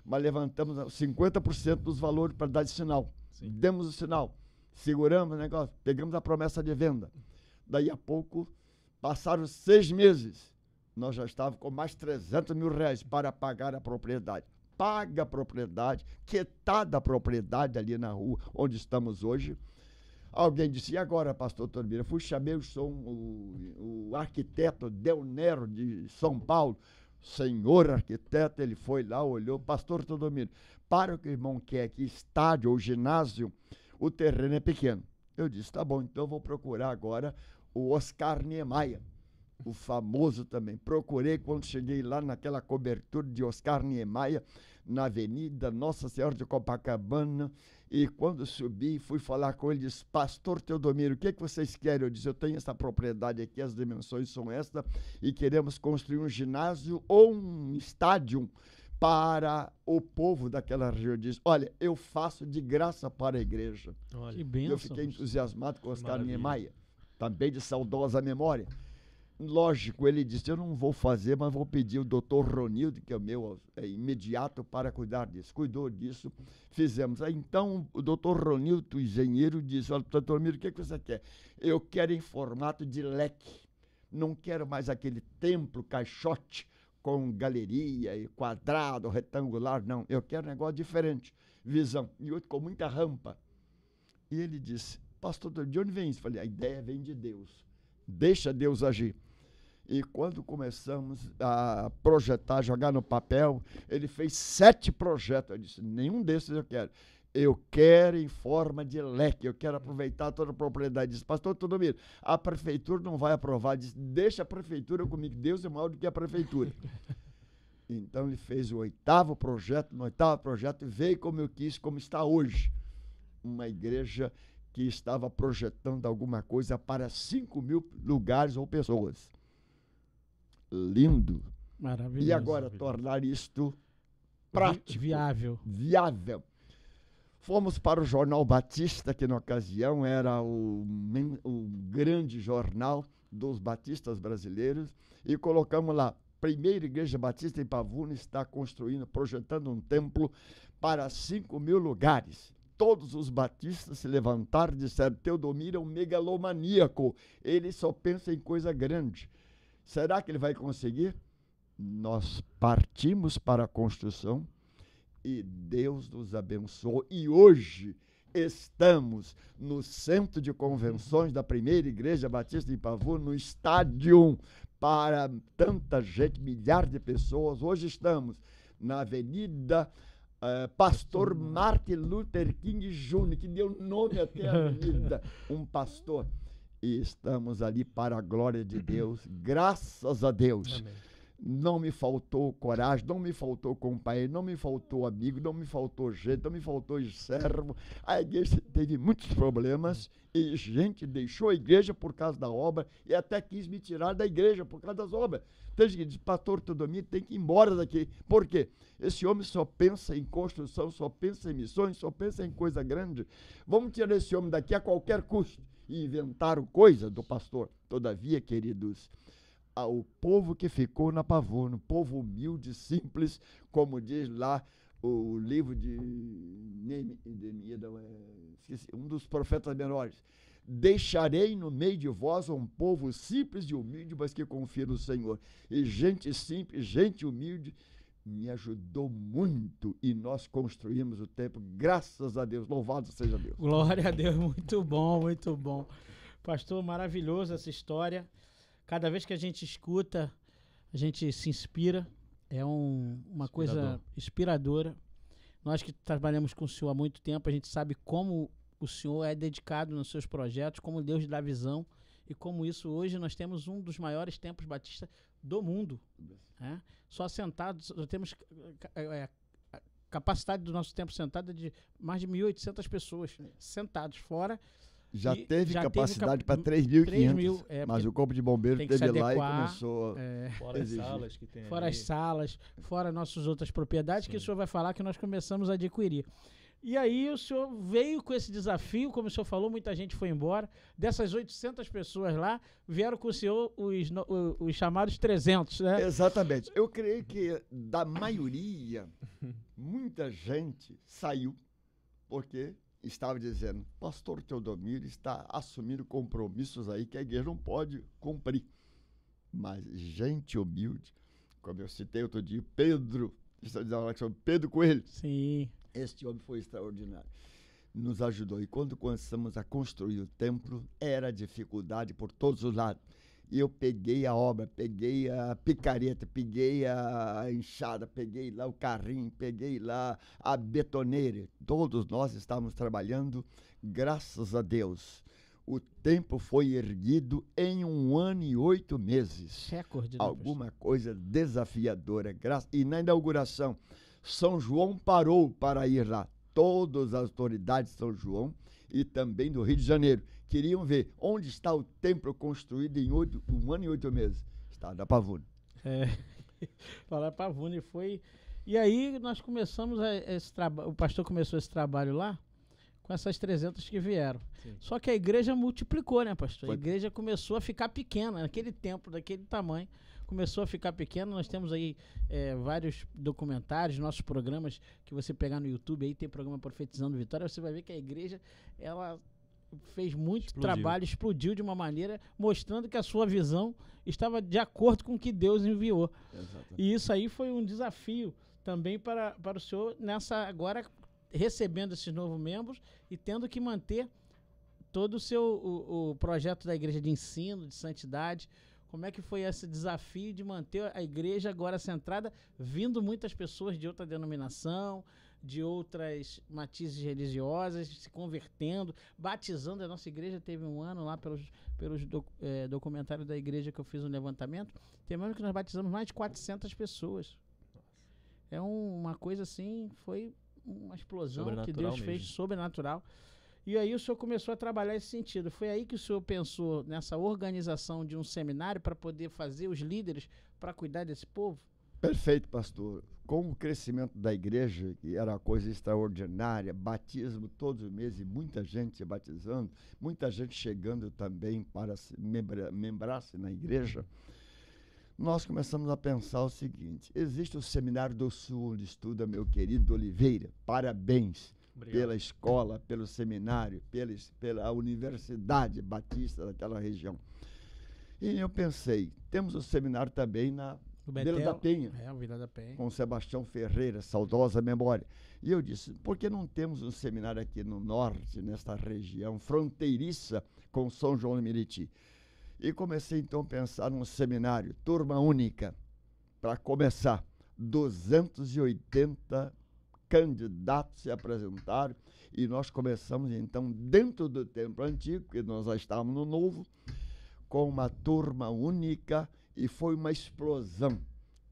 mas levantamos 50% dos valores para dar de sinal. Sim. Demos o sinal, seguramos o negócio, pegamos a promessa de venda. Daí a pouco, passaram 6 meses, nós já estávamos com mais 300 mil reais para pagar a propriedade. Paga a propriedade, quitada a propriedade ali na rua onde estamos hoje. Alguém disse, e agora, pastor Todomiro? Eu fui, chamei o arquiteto Del Nero de São Paulo, senhor arquiteto, ele foi lá, olhou, pastor Todomiro, para o que o irmão quer aqui, estádio ou ginásio, o terreno é pequeno. Eu disse, tá bom, então eu vou procurar agora o Oscar Niemeyer, o famoso também. Procurei quando cheguei lá naquela cobertura de Oscar Niemeyer, na Avenida Nossa Senhora de Copacabana, e quando subi, fui falar com ele, disse, pastor Teodomiro, o que vocês querem? Eu disse, eu tenho essa propriedade aqui, as dimensões são estas, e queremos construir um ginásio ou um estádio para o povo daquela região. Eu disse, olha, eu faço de graça para a igreja. Olha, que bênção. Eu fiquei entusiasmado com Oscar Niemeyer, também de saudosa memória. Lógico, ele disse, eu não vou fazer, mas vou pedir o doutor Ronildo, que é o meu imediato, para cuidar disso. Cuidou disso, fizemos. Aí, então, o doutor Ronildo, o engenheiro, disse, olha, doutor Miro, o que você quer? Eu quero em formato de leque. Não quero mais aquele templo, caixote, com galeria, e quadrado, retangular, não. Eu quero um negócio diferente, visão. E outro com muita rampa. E ele disse, pastor, de onde vem isso? Eu falei, a ideia vem de Deus. Deixa Deus agir. E quando começamos a projetar, jogar no papel, ele fez 7 projetos. Eu disse, nenhum desses eu quero. Eu quero em forma de leque, eu quero aproveitar toda a propriedade. Disse, pastor Todomiro, a prefeitura não vai aprovar. Disse, deixa a prefeitura comigo, Deus é maior do que a prefeitura. Então ele fez o 8º projeto, no 8º projeto, veio como eu quis, como está hoje. Uma igreja que estava projetando alguma coisa para 5 mil lugares ou pessoas. Lindo. Maravilhoso. E agora tornar isto prático. Viável. Fomos para o Jornal Batista, que na ocasião era o grande jornal dos batistas brasileiros, e colocamos lá, Primeira Igreja Batista em Pavuna está construindo, projetando um templo para 5 mil lugares. Todos os batistas se levantaram e disseram, Teodomiro é um megalomaníaco, ele só pensa em coisa grande. Será que ele vai conseguir? Nós partimos para a construção e Deus nos abençoou. E hoje estamos no centro de convenções da Primeira Igreja Batista em Pavuna, no estádio para tanta gente, milhares de pessoas. Hoje estamos na Avenida Pastor Martin Luther King Jr., que deu nome até à avenida, um pastor. E estamos ali para a glória de Deus, graças a Deus. Amém. Não me faltou coragem, não me faltou companheiro, não me faltou amigo, não me faltou gente, não me faltou servo. A igreja teve muitos problemas e gente deixou a igreja por causa da obra e até quis me tirar da igreja por causa das obras. Tem gente que diz, pastor Teodomiro tem que ir embora daqui. Por quê? Esse homem só pensa em construção, só pensa em missões, só pensa em coisa grande. Vamos tirar esse homem daqui a qualquer custo. E inventaram coisa do pastor. Todavia, queridos, o povo que ficou na Pavuna, povo humilde, simples, como diz lá o livro de um dos profetas menores. Deixarei no meio de vós um povo simples e humilde, mas que confia no Senhor. E gente simples, gente humilde, me ajudou muito e nós construímos o templo, graças a Deus, louvado seja Deus. Glória a Deus, muito bom, muito bom. Pastor, maravilhoso essa história. Cada vez que a gente escuta, a gente se inspira, é uma coisa inspiradora. Nós que trabalhamos com o Senhor há muito tempo, a gente sabe como o Senhor é dedicado nos seus projetos, como Deus dá visão e como isso hoje nós temos um dos maiores templos batistas do mundo. Só sentados, nós temos capacidade do nosso tempo sentado é de mais de 1.800 pessoas sentados fora. Já E teve já teve capacidade para 3.000, 3.500, mas porque o Corpo de Bombeiros tem que se teve lá e adequar, começou Fora as exigir. salas que tem fora ali. as salas, fora nossas outras propriedades, que o Sim. senhor vai falar que nós começamos a adquirir. E aí o senhor veio com esse desafio, como o senhor falou, muita gente foi embora. Dessas 800 pessoas lá, vieram com o senhor os chamados 300, né? Exatamente. Eu creio que da maioria, muita gente saiu porque estava dizendo, pastor Teodomiro está assumindo compromissos aí que a igreja não pode cumprir. Mas gente humilde, como eu citei outro dia, Pedro, estou dizendo lá que chama Pedro Coelho, Sim. este homem foi extraordinário. Nos ajudou. E quando começamos a construir o templo, era dificuldade por todos os lados. E eu peguei a obra, peguei a picareta, peguei a enxada, peguei lá o carrinho, peguei lá a betoneira. Todos nós estávamos trabalhando, graças a Deus. O templo foi erguido em 1 ano e 8 meses. Recorde, né, Alguma coisa desafiadora. E na inauguração, São João parou para ir lá. Todas as autoridades de São João e também do Rio de Janeiro queriam ver onde está o templo construído em 1 ano e 8 meses. Está na Pavuna. Falar Pavuna e foi. E aí nós começamos esse trabalho. O pastor começou esse trabalho lá com essas 300 que vieram. Sim. Só que a igreja multiplicou, né, pastor? Foi. A igreja começou a ficar pequena, naquele tempo, daquele tamanho. Começou a ficar pequena. Nós temos aí vários documentários, nossos programas que você pegar no YouTube, aí tem programa Profetizando Vitória, você vai ver que a igreja, ela fez muito Explodiu. trabalho, explodiu de uma maneira, mostrando que a sua visão estava de acordo com o que Deus enviou. Exatamente. E isso aí foi um desafio também para o senhor, nessa agora recebendo esses novos membros e tendo que manter todo o seu o projeto da igreja de ensino, de santidade. Como é que foi esse desafio de manter a igreja agora centrada, vindo muitas pessoas de outra denominação, de outras matizes religiosas, se convertendo, batizando? A nossa igreja teve um ano lá pelos documentários da igreja que eu fiz um levantamento, tem um ano que nós batizamos mais de 400 pessoas. É uma coisa assim, foi uma explosão que Deus fez, mesmo. sobrenatural. E aí o senhor começou a trabalhar esse sentido. Foi aí que o senhor pensou nessa organização de um seminário para poder fazer os líderes para cuidar desse povo? Perfeito, pastor. Com o crescimento da igreja, que era uma coisa extraordinária, batismo todos os meses, muita gente se batizando, muita gente chegando também para se membrar-se na igreja, nós começamos a pensar o seguinte: existe o Seminário do Sul, onde estuda meu querido Oliveira. Parabéns. Obrigado. Pela escola, pelo seminário, pela Universidade Batista daquela região. E eu pensei, temos o seminário também na Vila da Penha, o Vila da Penha. com Sebastião Ferreira, saudosa memória. E eu disse, por que não temos um seminário aqui no norte, nesta região fronteiriça com São João do Meriti? E comecei então a pensar num seminário, turma única, para começar, 280 candidatos se apresentaram e nós começamos então dentro do templo antigo, porque nós já estávamos no novo, com uma turma única, e foi uma explosão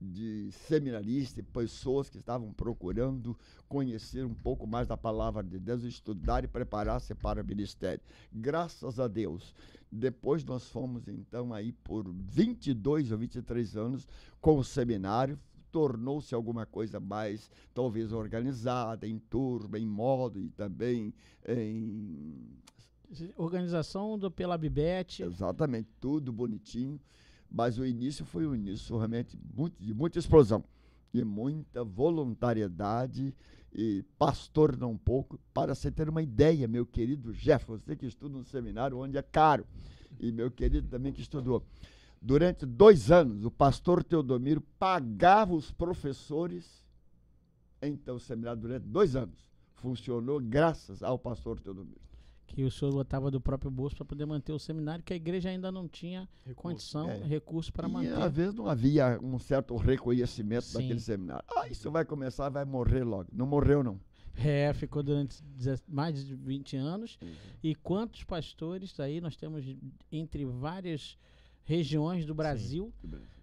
de seminaristas, pessoas que estavam procurando conhecer um pouco mais da palavra de Deus, estudar e preparar-se para o ministério. Graças a Deus, depois nós fomos então aí por 22 ou 23 anos com o seminário, tornou-se alguma coisa mais, talvez, organizada, em turma, em modo e também em... Organização pela Bibete. Exatamente, tudo bonitinho, mas o início foi um início realmente de muita explosão, de muita voluntariedade e pastor não pouco. Para você ter uma ideia, meu querido Jeff, você que estuda no seminário onde é caro, e meu querido também que estudou, durante 2 anos, o pastor Teodomiro pagava os professores. Então, o seminário durante 2 anos funcionou graças ao pastor Teodomiro. Que o senhor botava do próprio bolso para poder manter o seminário, que a igreja ainda não tinha condição, recurso para manter. E às vezes não havia um certo reconhecimento Sim. daquele seminário. Isso vai começar, vai morrer logo. Não morreu, não. Ficou durante mais de 20 anos. Uhum. E quantos pastores aí nós temos entre várias regiões do Brasil?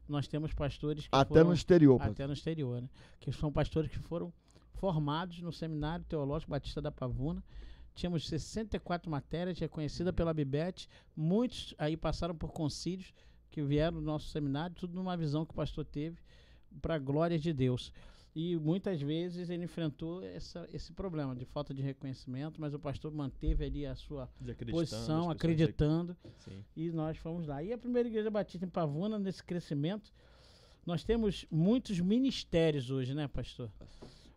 Nós temos pastores que Até foram no exterior. até no exterior, né? Que são pastores que foram formados no Seminário Teológico Batista da Pavuna. Tínhamos 64 matérias reconhecidas pela Bibete. Muitos aí passaram por concílios que vieram do nosso seminário, tudo numa visão que o pastor teve para a glória de Deus. E muitas vezes ele enfrentou esse problema de falta de reconhecimento, mas o pastor manteve ali a sua posição, acreditando, e nós fomos lá. E a primeira igreja batista em Pavuna, nesse crescimento, nós temos muitos ministérios hoje, né, pastor?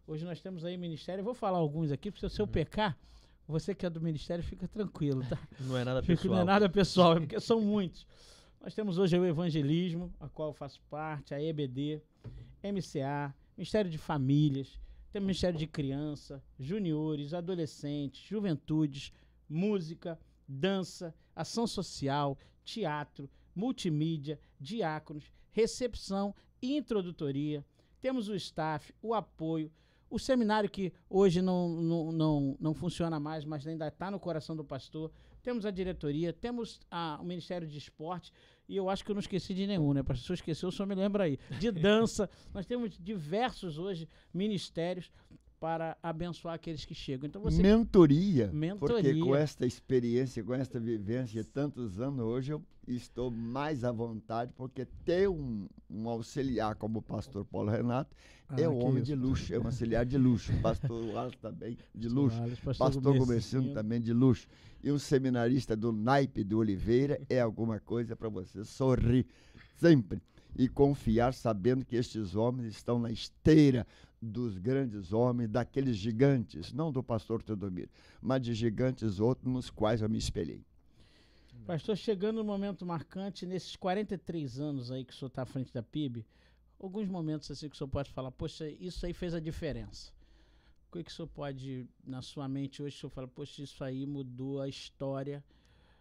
Hoje nós temos aí ministério, eu vou falar alguns aqui, porque se eu pecar, você que é do ministério, fica tranquilo, tá? Não é nada pessoal. Não é nada pessoal, é porque são muitos. Nós temos hoje o evangelismo, a qual eu faço parte, a EBD, MCA, Ministério de Famílias, temos Ministério de Criança, Juniores, Adolescentes, Juventudes, Música, Dança, Ação Social, Teatro, Multimídia, Diáconos, Recepção e Introdutoria. Temos o staff, o apoio, o seminário que hoje não funciona mais, mas ainda está no coração do pastor. Temos a diretoria, temos o Ministério de Esporte, e eu acho que eu não esqueci de nenhum, né? Se eu esqueceu, só me lembra aí. De dança, nós temos diversos hoje ministérios para abençoar aqueles que chegam. Então Mentoria, porque com esta experiência, com esta vivência de tantos anos, hoje eu estou mais à vontade, porque ter um auxiliar como o pastor Paulo Renato é um homem de luxo, é um auxiliar de luxo. Pastor Wallace também de luxo, pastor Gomercino também de luxo. E um seminarista do naipe do Oliveira é alguma coisa para você sorrir sempre e confiar, sabendo que estes homens estão na esteira dos grandes homens, daqueles gigantes, não do pastor Teodomiro, mas de gigantes outros nos quais eu me espelhei. Pastor, chegando no momento marcante, nesses 43 anos aí que o senhor está à frente da PIB, alguns momentos assim que o senhor pode falar, poxa, isso aí fez a diferença. O que o senhor pode, na sua mente hoje, o senhor fala, poxa, isso aí mudou a história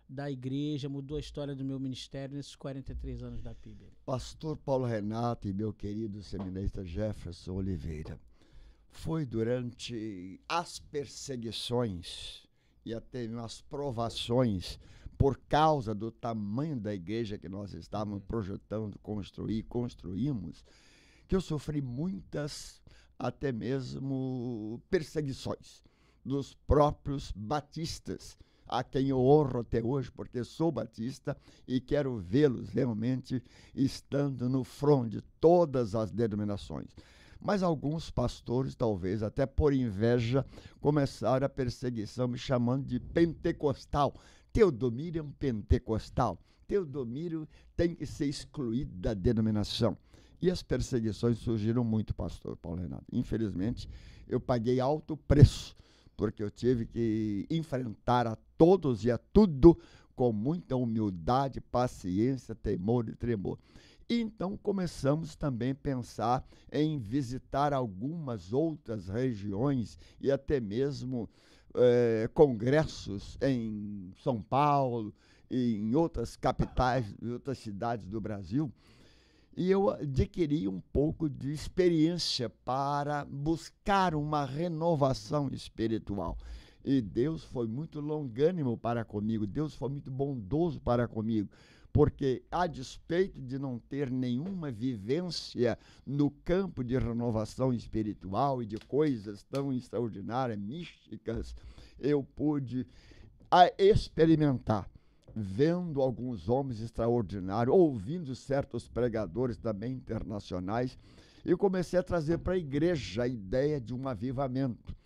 da igreja, mudou a história do meu ministério nesses 43 anos da PIB? Pastor Paulo Renato e meu querido seminarista Jefferson Oliveira, foi durante as perseguições e até as provações, por causa do tamanho da igreja que nós estávamos projetando construímos, que eu sofri muitas, até mesmo perseguições dos próprios batistas, a quem eu honro até hoje, porque sou batista e quero vê-los realmente estando no front de todas as denominações. Mas alguns pastores, talvez até por inveja, começaram a perseguição me chamando de pentecostal. Teodomiro é um pentecostal. Teodomiro tem que ser excluído da denominação. E as perseguições surgiram muito, pastor Paulo Renato. Infelizmente, eu paguei alto preço, porque eu tive que enfrentar a todos e a tudo com muita humildade, paciência, temor e tremor. E então começamos também a pensar em visitar algumas outras regiões e até mesmo congressos em São Paulo e em outras capitais, em outras cidades do Brasil. E eu adquiri um pouco de experiência para buscar uma renovação espiritual. E Deus foi muito longânimo para comigo, Deus foi muito bondoso para comigo, porque a despeito de não ter nenhuma vivência no campo de renovação espiritual e de coisas tão extraordinárias, místicas, eu pude experimentar, vendo alguns homens extraordinários, ouvindo certos pregadores também internacionais, e comecei a trazer para a igreja a ideia de um avivamento.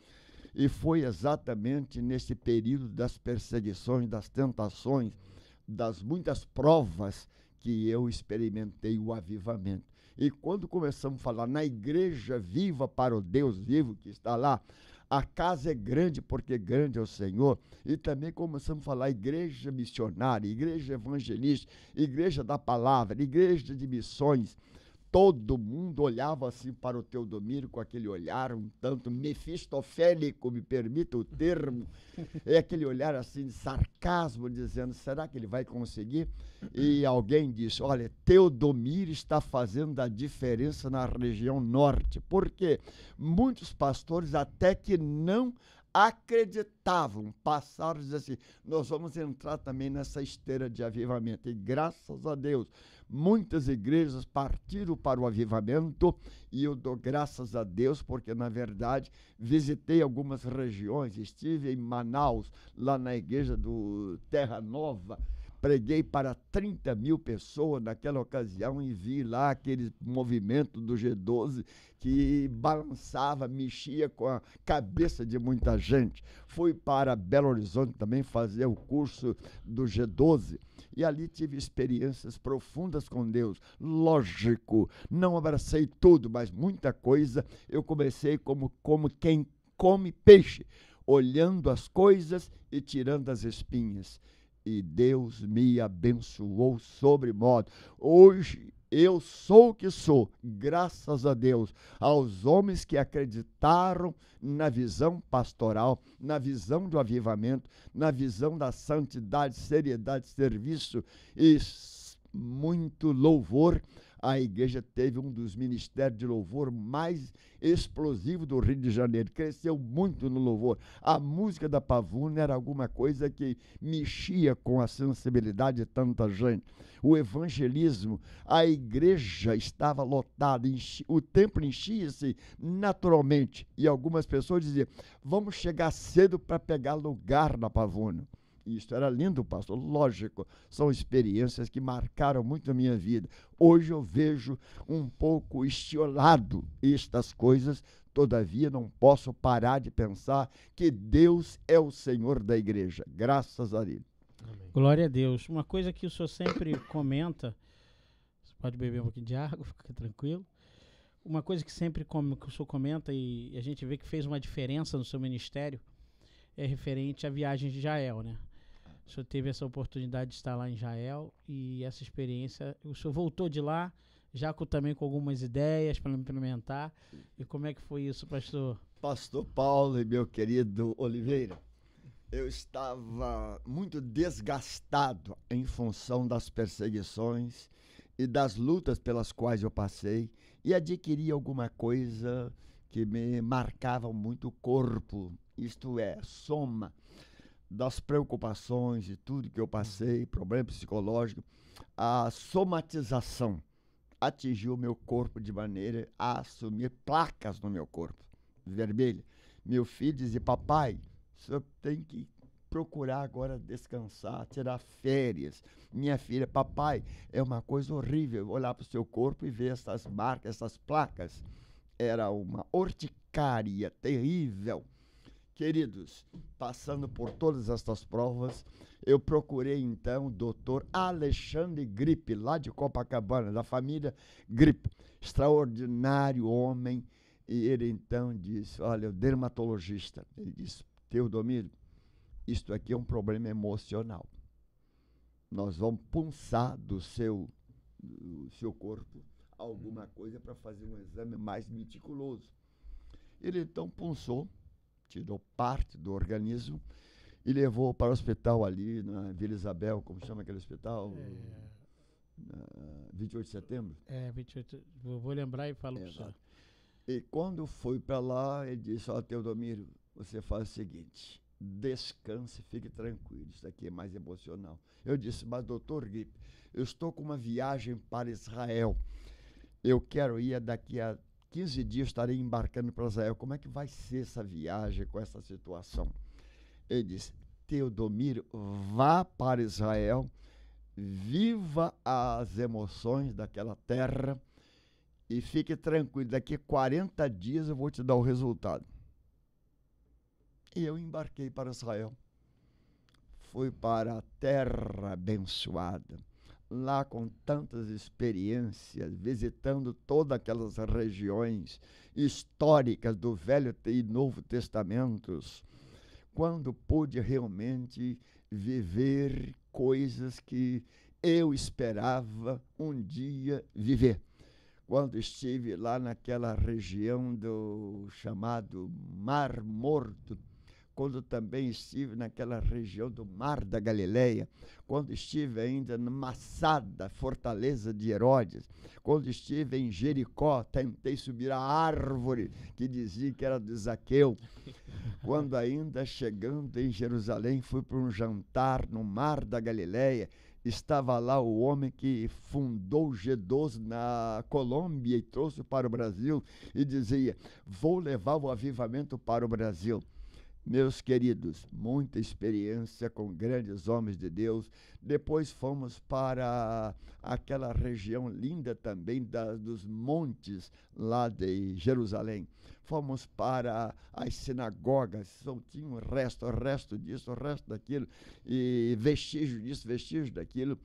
E foi exatamente nesse período das perseguições, das tentações, das muitas provas que eu experimentei o avivamento. E quando começamos a falar na igreja viva para o Deus vivo que está lá, a casa é grande porque grande é o Senhor, e também começamos a falar igreja missionária, igreja evangelista, igreja da palavra, igreja de missões. Todo mundo olhava assim para o Teodomiro com aquele olhar um tanto mefistofélico, me permita o termo, é aquele olhar assim de sarcasmo, dizendo, será que ele vai conseguir? E alguém disse, olha, Teodomiro está fazendo a diferença na região norte, porque muitos pastores até que não acreditavam, passaram a dizer assim, nós vamos entrar também nessa esteira de avivamento. E graças a Deus, muitas igrejas partiram para o avivamento, e eu dou graças a Deus, porque na verdade visitei algumas regiões, estive em Manaus, lá na igreja do Terra Nova, preguei para 30 mil pessoas naquela ocasião e vi lá aquele movimento do G12 que balançava, mexia com a cabeça de muita gente. Fui para Belo Horizonte também fazer o curso do G12 e ali tive experiências profundas com Deus. Lógico, não abracei tudo, mas muita coisa. Eu comecei como quem come peixe, olhando as coisas e tirando as espinhas. E Deus me abençoou sobremodo. Hoje eu sou o que sou, graças a Deus, aos homens que acreditaram na visão pastoral, na visão do avivamento, na visão da santidade, seriedade, serviço e muito louvor. A igreja teve um dos ministérios de louvor mais explosivos do Rio de Janeiro. Cresceu muito no louvor. A música da Pavuna era alguma coisa que mexia com a sensibilidade de tanta gente. O evangelismo, a igreja estava lotada, o templo enchia-se naturalmente. E algumas pessoas diziam, vamos chegar cedo para pegar lugar na Pavuna. Isso era lindo, pastor. Lógico, são experiências que marcaram muito a minha vida. Hoje eu vejo um pouco estiolado estas coisas, todavia não posso parar de pensar que Deus é o Senhor da igreja. Graças a Ele. Amém. Glória a Deus. Uma coisa que o senhor sempre comenta, você pode beber um pouquinho de água, fica tranquilo. Uma coisa que sempre que o senhor comenta e a gente vê que fez uma diferença no seu ministério é referente à viagem de Israel, né? O senhor teve essa oportunidade de estar lá em Israel e essa experiência, o senhor voltou de lá, já também com algumas ideias para implementar. E como é que foi isso, pastor? Pastor Paulo e meu querido Oliveira, eu estava muito desgastado em função das perseguições e das lutas pelas quais eu passei e adquiri alguma coisa que me marcava muito o corpo, isto é, soma das preocupações e tudo que eu passei, problema psicológico, a somatização atingiu o meu corpo de maneira a assumir placas no meu corpo, vermelha. Meu filho dizia, papai, o senhor tem que procurar agora descansar, tirar férias. Minha filha, papai, é uma coisa horrível olhar para o seu corpo e ver essas marcas, essas placas. Era uma urticária terrível. Queridos, passando por todas estas provas, eu procurei então o doutor Alexandre Gripe, lá de Copacabana, da família Gripe, extraordinário homem, e ele então disse, olha, o dermatologista, ele disse, Teodomiro, isto aqui é um problema emocional, nós vamos punçar do seu corpo alguma coisa para fazer um exame mais meticuloso. Ele então punçou, tirou parte do organismo e levou para o hospital ali na Vila Isabel, como chama aquele hospital? 28 de setembro? 28, vou lembrar e falo para o senhor. E quando fui para lá, ele disse, ó, Teodomiro, você faz o seguinte, descanse, fique tranquilo, isso aqui é mais emocional. Eu disse, mas doutor Gripe, eu estou com uma viagem para Israel, eu quero ir daqui a 15 dias, estarei embarcando para Israel. Como é que vai ser essa viagem com essa situação? Ele disse, Teodomiro, vá para Israel, viva as emoções daquela terra e fique tranquilo, daqui a 40 dias eu vou te dar o resultado. E eu embarquei para Israel. Fui para a terra abençoada. Lá com tantas experiências, visitando todas aquelas regiões históricas do Velho e Novo Testamentos, quando pude realmente viver coisas que eu esperava um dia viver. Quando estive lá naquela região do chamado Mar Morto, quando também estive naquela região do Mar da Galileia, quando estive ainda na Massada, fortaleza de Herodes, quando estive em Jericó, tentei subir a árvore que dizia que era de Zaqueu, quando ainda chegando em Jerusalém, fui para um jantar no Mar da Galileia, estava lá o homem que fundou o G12 na Colômbia e trouxe para o Brasil e dizia, vou levar o avivamento para o Brasil. Meus queridos, muita experiência com grandes homens de Deus. Depois fomos para aquela região linda também dos montes lá de Jerusalém. Fomos para as sinagogas, só tinha o resto disso, o resto daquilo, e vestígio disso, vestígio daquilo,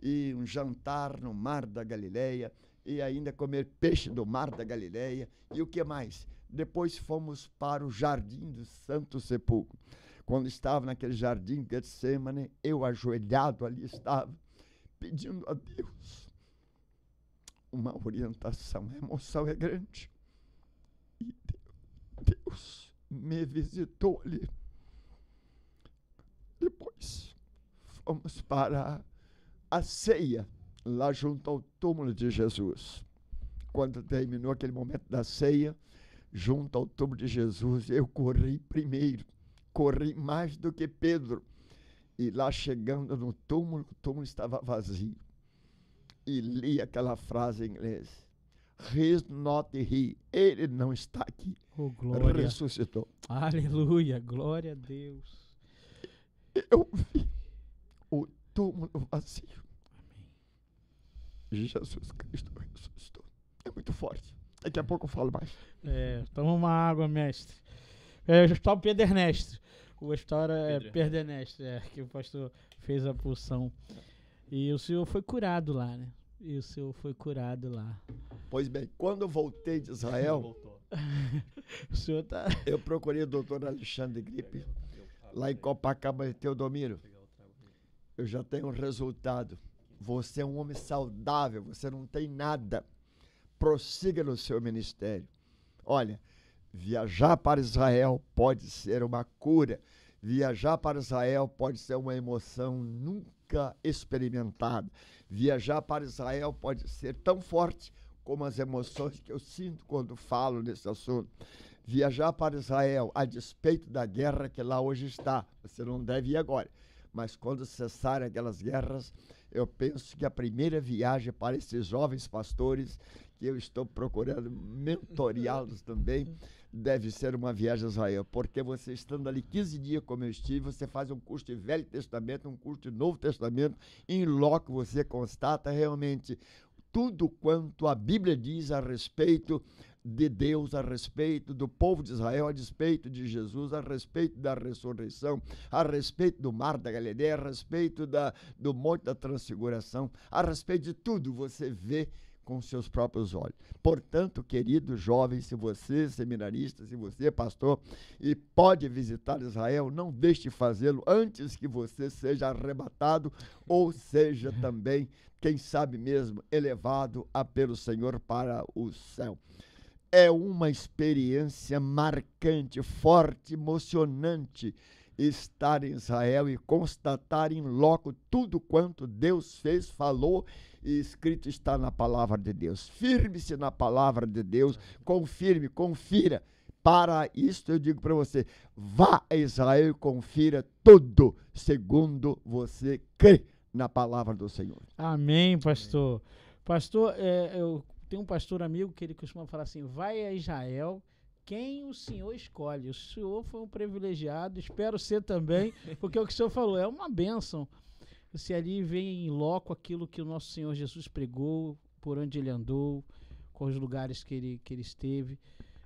e um jantar no Mar da Galileia, e ainda comer peixe do Mar da Galileia, e o que mais? Depois fomos para o Jardim do Santo Sepulcro. Quando estava naquele jardim de Getsêmani, eu ajoelhado ali estava, pedindo a Deus uma orientação. A emoção é grande. E Deus me visitou ali. Depois fomos para a ceia, lá junto ao túmulo de Jesus. Quando terminou aquele momento da ceia, junto ao túmulo de Jesus, eu corri primeiro, corri mais do que Pedro. E lá chegando no túmulo, o túmulo estava vazio. E li aquela frase em inglês, He's not here. Ele não está aqui. Oh, glória. Ressuscitou. Aleluia, glória a Deus. Eu vi o túmulo vazio. Amém. Jesus Cristo ressuscitou. É muito forte. Daqui a pouco eu falo mais. Toma uma água, mestre. O Hospital Pedro Ernesto. O hospital é Pedro Ernesto, que o pastor fez a pulsão. E o senhor foi curado lá, né? Pois bem, quando eu voltei de Israel, o senhor tá... eu procurei o doutor Alexandre Gripe, lá em Copacabana, Teodomiro. Eu já tenho um resultado. Você é um homem saudável, você não tem nada. Prossiga no seu ministério. Olha, viajar para Israel pode ser uma cura. Viajar para Israel pode ser uma emoção nunca experimentada. Viajar para Israel pode ser tão forte como as emoções que eu sinto quando falo nesse assunto. Viajar para Israel, a despeito da guerra que lá hoje está, você não deve ir agora, mas quando cessarem aquelas guerras, eu penso que a primeira viagem para esses jovens pastores, que eu estou procurando mentoreá-los também, deve ser uma viagem a Israel, porque você estando ali 15 dias como eu estive, você faz um curso de Velho Testamento, um curso de Novo Testamento, em loco você constata realmente tudo quanto a Bíblia diz a respeito de Deus, a respeito do povo de Israel, a respeito de Jesus, a respeito da ressurreição, a respeito do Mar da Galileia, a respeito do Monte da Transfiguração, a respeito de tudo você vê com seus próprios olhos. Portanto, querido jovem, se você é seminarista, se você é pastor e pode visitar Israel, não deixe de fazê-lo antes que você seja arrebatado ou seja também, quem sabe mesmo, elevado pelo Senhor para o céu. É uma experiência marcante, forte, emocionante estar em Israel e constatar em loco tudo quanto Deus fez, falou e escrito está na palavra de Deus. Firme-se na palavra de Deus, confira. Para isso eu digo para você, vá a Israel e confira tudo segundo você crê na palavra do Senhor. Amém, pastor. Pastor, eu tenho um pastor amigo que ele costuma falar assim, vai a Israel quem o senhor escolhe. O senhor foi um privilegiado, espero ser também, porque o que o senhor falou é uma bênção. Você ali vê em loco aquilo que o nosso Senhor Jesus pregou, por onde ele andou, com os lugares que ele esteve.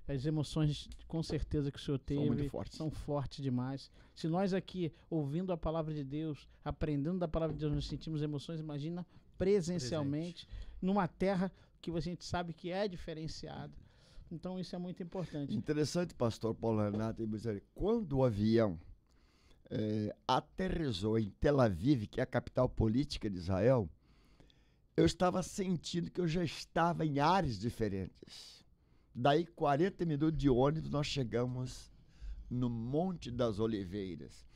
As emoções, com certeza, que o senhor teve são fortes demais. Se nós aqui, ouvindo a palavra de Deus, aprendendo da palavra de Deus, nos sentimos emoções, imagina presencialmente, numa terra que a gente sabe que é diferenciada. Então, isso é muito importante. Interessante, pastor Paulo Renato, quando o avião aterrissou em Tel Aviv, que é a capital política de Israel, eu estava sentindo que eu já estava em áreas diferentes. Daí, 40 minutos de ônibus, nós chegamos no Monte das Oliveiras.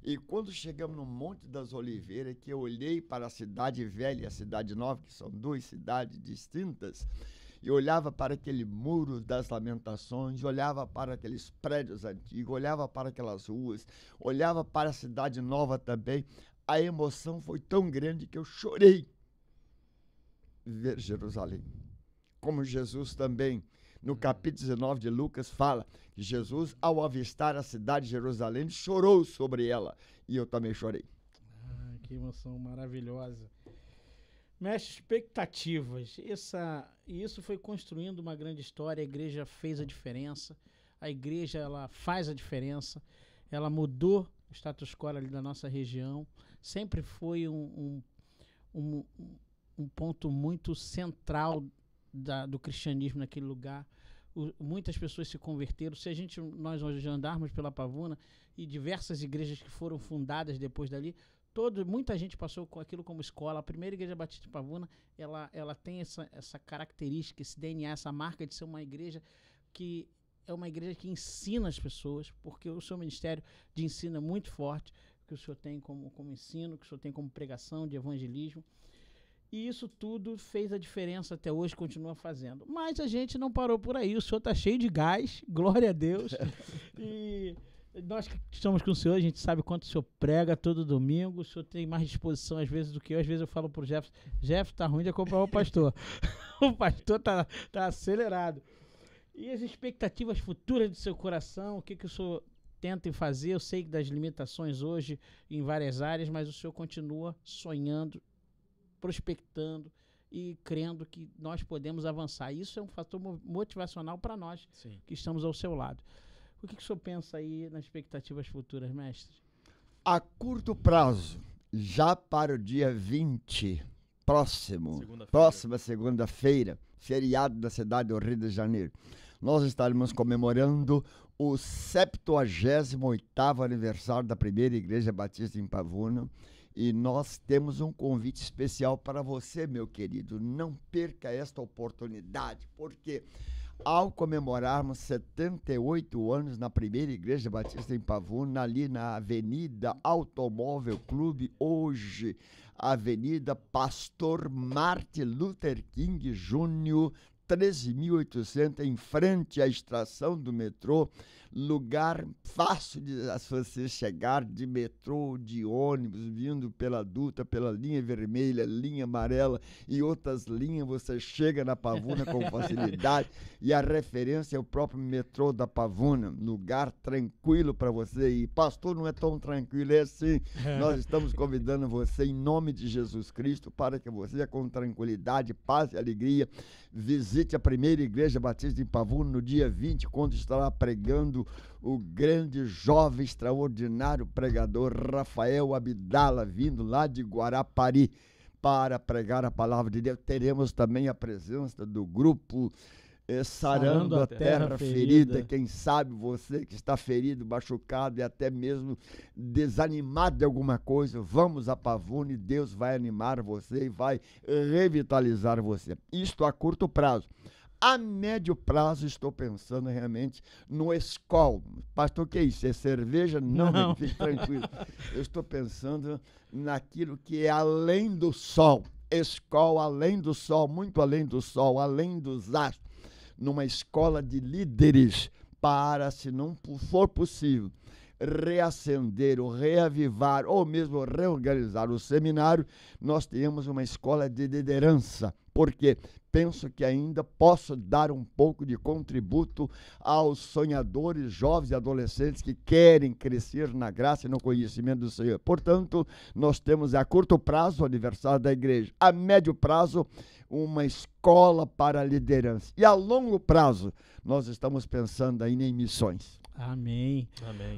E quando chegamos no Monte das Oliveiras, que eu olhei para a cidade velha e a cidade nova, que são duas cidades distintas, e olhava para aquele muro das lamentações, olhava para aqueles prédios antigos, olhava para aquelas ruas, olhava para a cidade nova também, a emoção foi tão grande que eu chorei ver Jerusalém. Como Jesus também, no capítulo 19 de Lucas, fala que Jesus, ao avistar a cidade de Jerusalém, chorou sobre ela. E eu também chorei. Ah, que emoção maravilhosa. Mestre, expectativas. Isso foi construindo uma grande história. A igreja fez a diferença. A igreja, ela faz a diferença. Ela mudou o status quo ali da nossa região. Sempre foi um ponto muito central do cristianismo naquele lugar. Muitas pessoas se converteram. Se nós hoje andarmos pela Pavuna e diversas igrejas que foram fundadas depois dali, muita gente passou com aquilo como escola. A primeira igreja batista de Pavuna, ela tem essa característica, esse DNA, essa marca de ser uma igreja que é uma igreja que ensina as pessoas, porque o seu ministério de ensino é muito forte, que o senhor tem como ensino, que o senhor tem como pregação, de evangelismo. E isso tudo fez a diferença até hoje, continua fazendo. Mas a gente não parou por aí, o senhor está cheio de gás, glória a Deus. E nós que estamos com o senhor, a gente sabe quanto o senhor prega todo domingo, o senhor tem mais disposição às vezes do que eu. Às vezes eu falo pro Jeff, tá ruim de acompanhar o pastor. O pastor tá acelerado. E as expectativas futuras do seu coração, o que o senhor tenta fazer? Eu sei das limitações hoje em várias áreas, mas o senhor continua sonhando, prospectando e crendo que nós podemos avançar. Isso é um fator motivacional para nós. Sim. Que estamos ao seu lado. O que o senhor pensa aí nas expectativas futuras, mestre? A curto prazo, já para o dia 20, próxima segunda-feira, feriado da cidade do Rio de Janeiro, nós estaremos comemorando o 78º aniversário da primeira Igreja Batista em Pavuna. E nós temos um convite especial para você, meu querido. Não perca esta oportunidade, porque ao comemorarmos 78 anos na primeira Igreja Batista em Pavuna, ali na Avenida Automóvel Clube, hoje, Avenida Pastor Martin Luther King Jr., 13.800, em frente à estação do metrô, lugar fácil de você chegar de metrô, de ônibus, vindo pela Dutra, pela linha vermelha, linha amarela e outras linhas, você chega na Pavuna com facilidade. E a referência é o próprio metrô da Pavuna, lugar tranquilo para você ir. Pastor, não é tão tranquilo, é assim. Nós estamos convidando você, em nome de Jesus Cristo, para que você, com tranquilidade, paz e alegria, visite a primeira Igreja Batista em Pavuna no dia 20, quando estará pregando o grande, jovem, extraordinário pregador Rafael Abdala, vindo lá de Guarapari para pregar a palavra de Deus. Teremos também a presença do grupo Sarando a Terra Ferida. Quem sabe você que está ferido, machucado e até mesmo desanimado de alguma coisa, vamos a Pavuna e Deus vai animar você e vai revitalizar você. Isto a curto prazo. A médio prazo, estou pensando realmente no Skol. Pastor, o que é isso? É cerveja? Não. Fique tranquilo. Eu estou pensando naquilo que é além do sol. Skol, além do sol, muito além do sol, além dos astros. Numa escola de líderes para, se não for possível, reacender, ou reavivar, ou mesmo reorganizar o seminário, nós temos uma escola de liderança, porque penso que ainda posso dar um pouco de contributo aos sonhadores, jovens e adolescentes que querem crescer na graça e no conhecimento do Senhor. Portanto, nós temos a curto prazo o aniversário da igreja, a médio prazo uma escola para a liderança, e a longo prazo nós estamos pensando ainda em missões. Amém.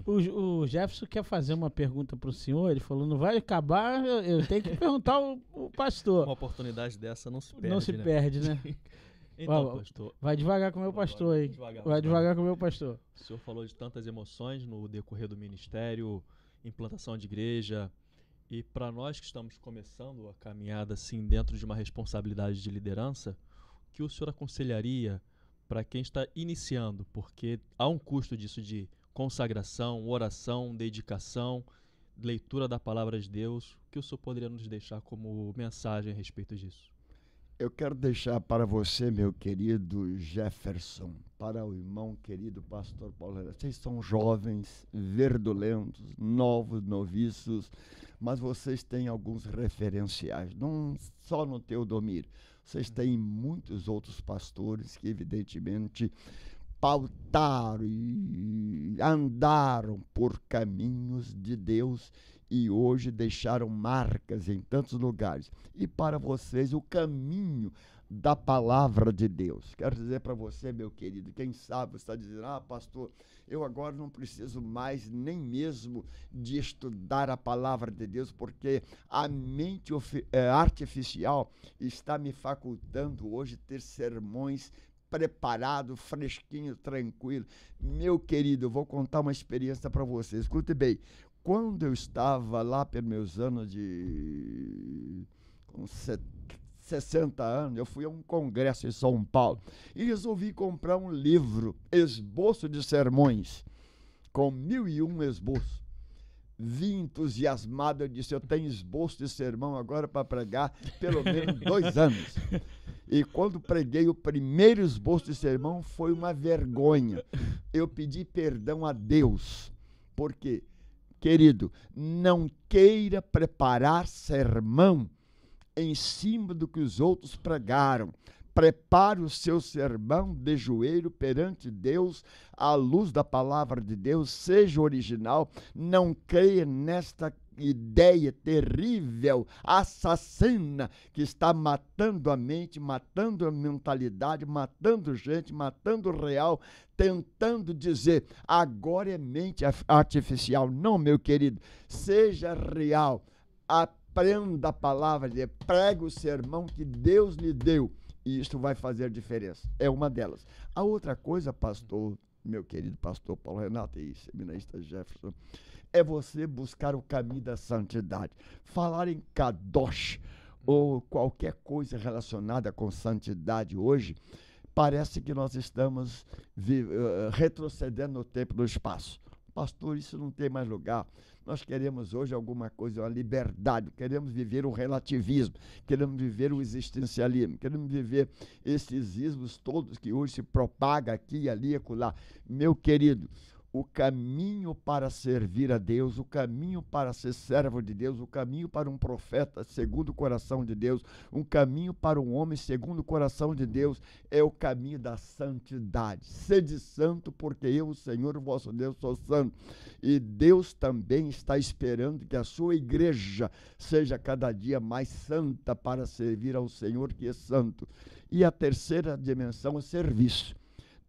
O Jefferson quer fazer uma pergunta para o senhor. Ele falou, não vai acabar, eu tenho que perguntar o pastor. Uma oportunidade dessa não se perde, Não se perde, né? Então, pastor, vai devagar com o meu pastor aí. Vai devagar com o meu pastor. O senhor falou de tantas emoções no decorrer do ministério, implantação de igreja. E para nós que estamos começando a caminhada assim dentro de uma responsabilidade de liderança, o que o senhor aconselharia para quem está iniciando? Porque há um custo disso de consagração, oração, dedicação, leitura da palavra de Deus. O que o senhor poderia nos deixar como mensagem a respeito disso? Eu quero deixar para você, meu querido Jefferson, para o irmão querido pastor Paulo Renato. Vocês são jovens, verdulentos, novos, noviços, mas vocês têm alguns referenciais, não só no Teodomiro. Vocês têm muitos outros pastores que, evidentemente, pautaram e andaram por caminhos de Deus e hoje deixaram marcas em tantos lugares. E para vocês, o caminho da palavra de Deus. Quero dizer para você, meu querido, quem sabe você está dizendo, pastor, eu agora não preciso mais nem mesmo de estudar a palavra de Deus, porque a mente artificial está me facultando hoje ter sermões preparado, fresquinho, tranquilo. Meu querido, eu vou contar uma experiência para você. Escute bem, quando eu estava lá pelos meus anos com 60 anos, eu fui a um congresso em São Paulo e resolvi comprar um livro, Esboço de Sermões, com 1001 esboços. Vim entusiasmado, eu disse, eu tenho esboço de sermão agora para pregar pelo menos 2 anos. E quando preguei o primeiro esboço de sermão, foi uma vergonha. Eu pedi perdão a Deus, porque, querido, não queira preparar sermão em cima do que os outros pregaram. Prepare o seu sermão de joelho perante Deus, à luz da palavra de Deus, seja original, não creia nesta ideia terrível, assassina, que está matando a mente, matando a mentalidade, matando gente, matando o real, tentando dizer, agora é mente artificial. Não, meu querido, seja real, aprenda a palavra de Deus, pregue o sermão que Deus lhe deu, e isso vai fazer diferença. É uma delas. A outra coisa, pastor, meu querido pastor Paulo Renato e seminarista Jefferson, é você buscar o caminho da santidade. Falar em Kadosh ou qualquer coisa relacionada com santidade hoje, parece que nós estamos retrocedendo no tempo e no espaço. Pastor, isso não tem mais lugar. Nós queremos hoje alguma coisa, uma liberdade, queremos viver o relativismo, queremos viver o existencialismo, queremos viver esses ismos todos que hoje se propagam aqui e ali e acolá. Meu querido, o caminho para servir a Deus, o caminho para ser servo de Deus, o caminho para um profeta segundo o coração de Deus, um caminho para um homem segundo o coração de Deus, é o caminho da santidade. Sede santo, porque eu, o Senhor, o vosso Deus, sou santo. E Deus também está esperando que a sua igreja seja cada dia mais santa para servir ao Senhor, que é santo. E a terceira dimensão é serviço.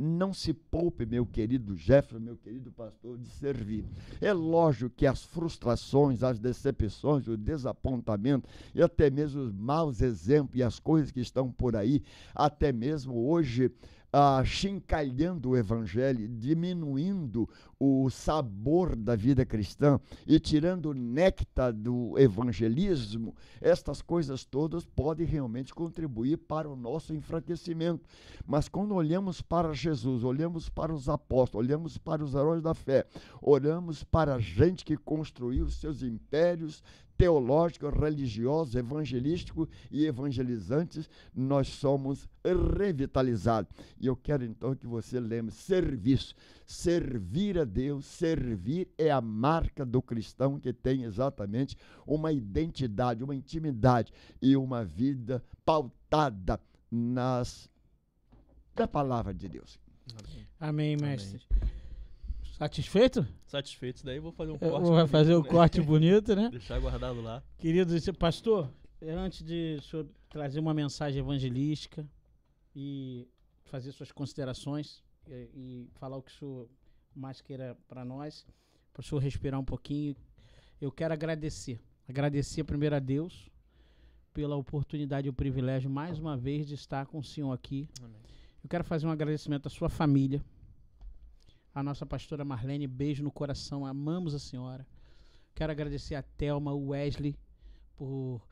Não se poupe, meu querido Jefferson, meu querido pastor, de servir. É lógico que as frustrações, as decepções, o desapontamento e até mesmo os maus exemplos e as coisas que estão por aí, até mesmo hoje, chincalhando o evangelho, diminuindo o sabor da vida cristã e tirando o néctar do evangelismo, estas coisas todas podem realmente contribuir para o nosso enfraquecimento. Mas quando olhamos para Jesus, olhamos para os apóstolos, olhamos para os heróis da fé, olhamos para a gente que construiu seus impérios teológicos, religiosos, evangelísticos e evangelizantes, nós somos revitalizados. E eu quero então que você lembre, serviço, servir a Deus, servir é a marca do cristão que tem exatamente uma identidade, uma intimidade e uma vida pautada na palavra de Deus. Amém, mestre. Amém. Satisfeito? Satisfeito. Daí eu vou fazer um corte. Vai fazer um corte bonito, né? Deixar guardado lá. Querido pastor, antes de o senhor trazer uma mensagem evangelística e fazer suas considerações e falar o que o senhor mais queira para nós, para o senhor respirar um pouquinho, eu quero agradecer. Agradecer primeiro a Deus pela oportunidade e o privilégio, mais uma vez, de estar com o senhor aqui. Amém. Eu quero fazer um agradecimento à sua família, a nossa pastora Marlene, beijo no coração, amamos a senhora. Quero agradecer a Thelma, o Wesley, por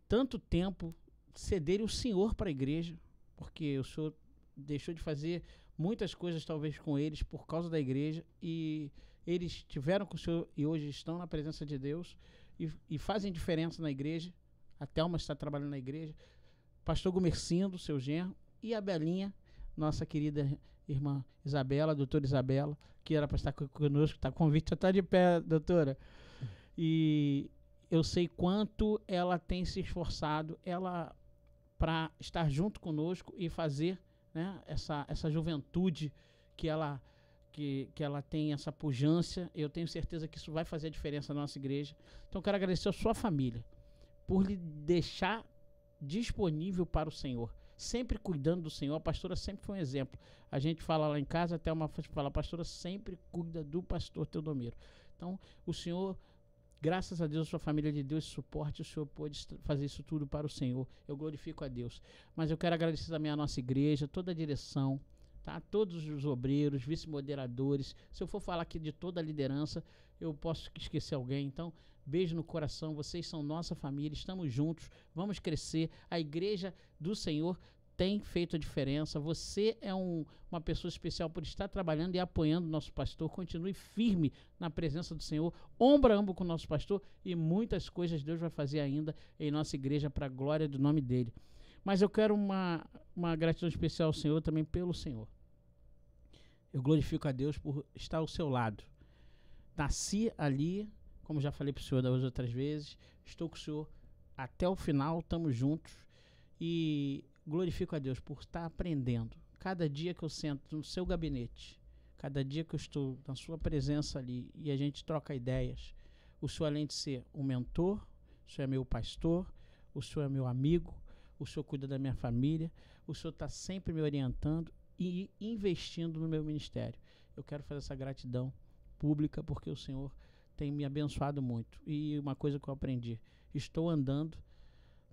tanto tempo cederem o senhor para a igreja, porque o senhor deixou de fazer muitas coisas talvez com eles por causa da igreja, e eles tiveram com o Senhor e hoje estão na presença de Deus e fazem diferença na igreja. A Thelma está trabalhando na igreja, pastor Gumercindo, seu genro, e a Belinha, nossa querida irmã Isabela, doutora Isabela, que era para estar conosco, tá, convite já está de pé, doutora. E eu sei quanto ela tem se esforçado, ela para estar junto conosco e fazer, né, essa juventude que ela tem, essa pujança. Eu tenho certeza que isso vai fazer a diferença na nossa igreja. Então eu quero agradecer a sua família por lhe deixar disponível para o Senhor, sempre cuidando do Senhor. A pastora sempre foi um exemplo. A gente fala lá em casa, até uma fala, a pastora sempre cuida do pastor Teodomiro. Então o Senhor, graças a Deus, a sua família de Deus suporte, o Senhor pode fazer isso tudo para o Senhor. Eu glorifico a Deus. Mas eu quero agradecer também a nossa igreja, toda a direção, tá? Todos os obreiros, vice-moderadores. Se eu for falar aqui de toda a liderança, eu posso esquecer alguém. Então, beijo no coração, vocês são nossa família, estamos juntos, vamos crescer. A igreja do Senhor tem feito a diferença. Você é uma pessoa especial por estar trabalhando e apoiando o nosso pastor. Continue firme na presença do Senhor, ombro a ombro com o nosso pastor, e muitas coisas Deus vai fazer ainda em nossa igreja para a glória do nome dele. Mas eu quero uma gratidão especial ao Senhor também pelo Senhor. Eu glorifico a Deus por estar ao seu lado. Nasci ali, como já falei para o Senhor das outras vezes, estou com o Senhor até o final, estamos juntos, e glorifico a Deus por estar aprendendo. Cada dia que eu sento no seu gabinete, cada dia que eu estou na sua presença ali e a gente troca ideias, o Senhor, além de ser um mentor, o Senhor é meu pastor, o Senhor é meu amigo, o Senhor cuida da minha família, o Senhor está sempre me orientando e investindo no meu ministério. Eu quero fazer essa gratidão pública porque o Senhor tem me abençoado muito. E uma coisa que eu aprendi, estou andando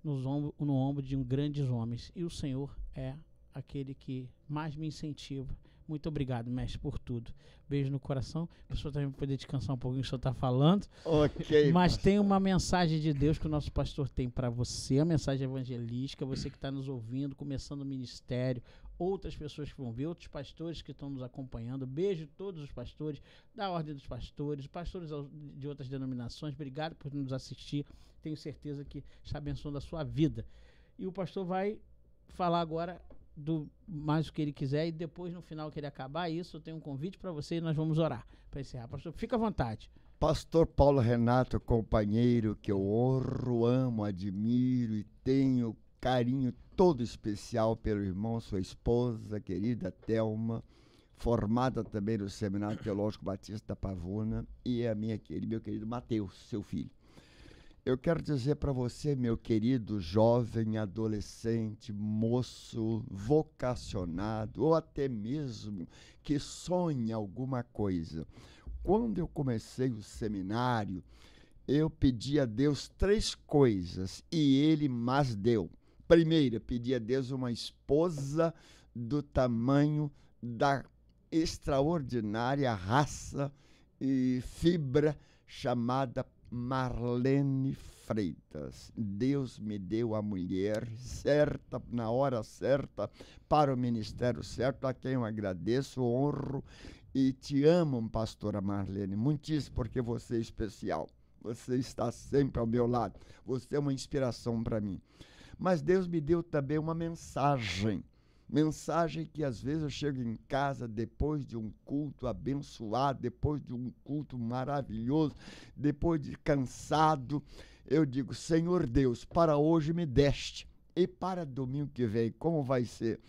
no ombro de grandes homens, e o Senhor é aquele que mais me incentiva. Muito obrigado, mestre, por tudo. Beijo no coração. A pessoa também vai poder descansar um pouquinho, o senhor está falando. Ok. Mas tem uma mensagem de Deus que o nosso pastor tem para você, a mensagem evangelística, você que está nos ouvindo, começando o ministério, outras pessoas que vão ver, outros pastores que estão nos acompanhando. Beijo a todos os pastores, da Ordem dos Pastores, pastores de outras denominações. Obrigado por nos assistir. Tenho certeza que está abençoando a sua vida. E o pastor vai falar agora do mais o que ele quiser, e depois, no final que ele acabar isso, eu tenho um convite para você e nós vamos orar para encerrar. Pastor, fica à vontade. Pastor Paulo Renato, companheiro que eu honro, amo, admiro e tenho carinho todo especial pelo irmão, sua esposa, querida Thelma, formada também no Seminário Teológico Batista da Pavuna, e meu querido Mateus, seu filho. Eu quero dizer para você, meu querido jovem, adolescente, moço, vocacionado, ou até mesmo que sonha alguma coisa. Quando eu comecei o seminário, eu pedi a Deus 3 coisas e Ele mas deu. Primeiro, eu pedi a Deus uma esposa do tamanho da extraordinária raça e fibra chamada Marlene Freitas. Deus me deu a mulher certa, na hora certa, para o ministério certo, a quem eu agradeço, honro e te amo, pastora Marlene, muitíssimo, porque você é especial. Você está sempre ao meu lado. Você é uma inspiração para mim. Mas Deus me deu também uma mensagem que às vezes eu chego em casa depois de um culto abençoado, depois de um culto maravilhoso, depois de cansado, eu digo: Senhor Deus, para hoje me deste, e para domingo que vem, como vai ser?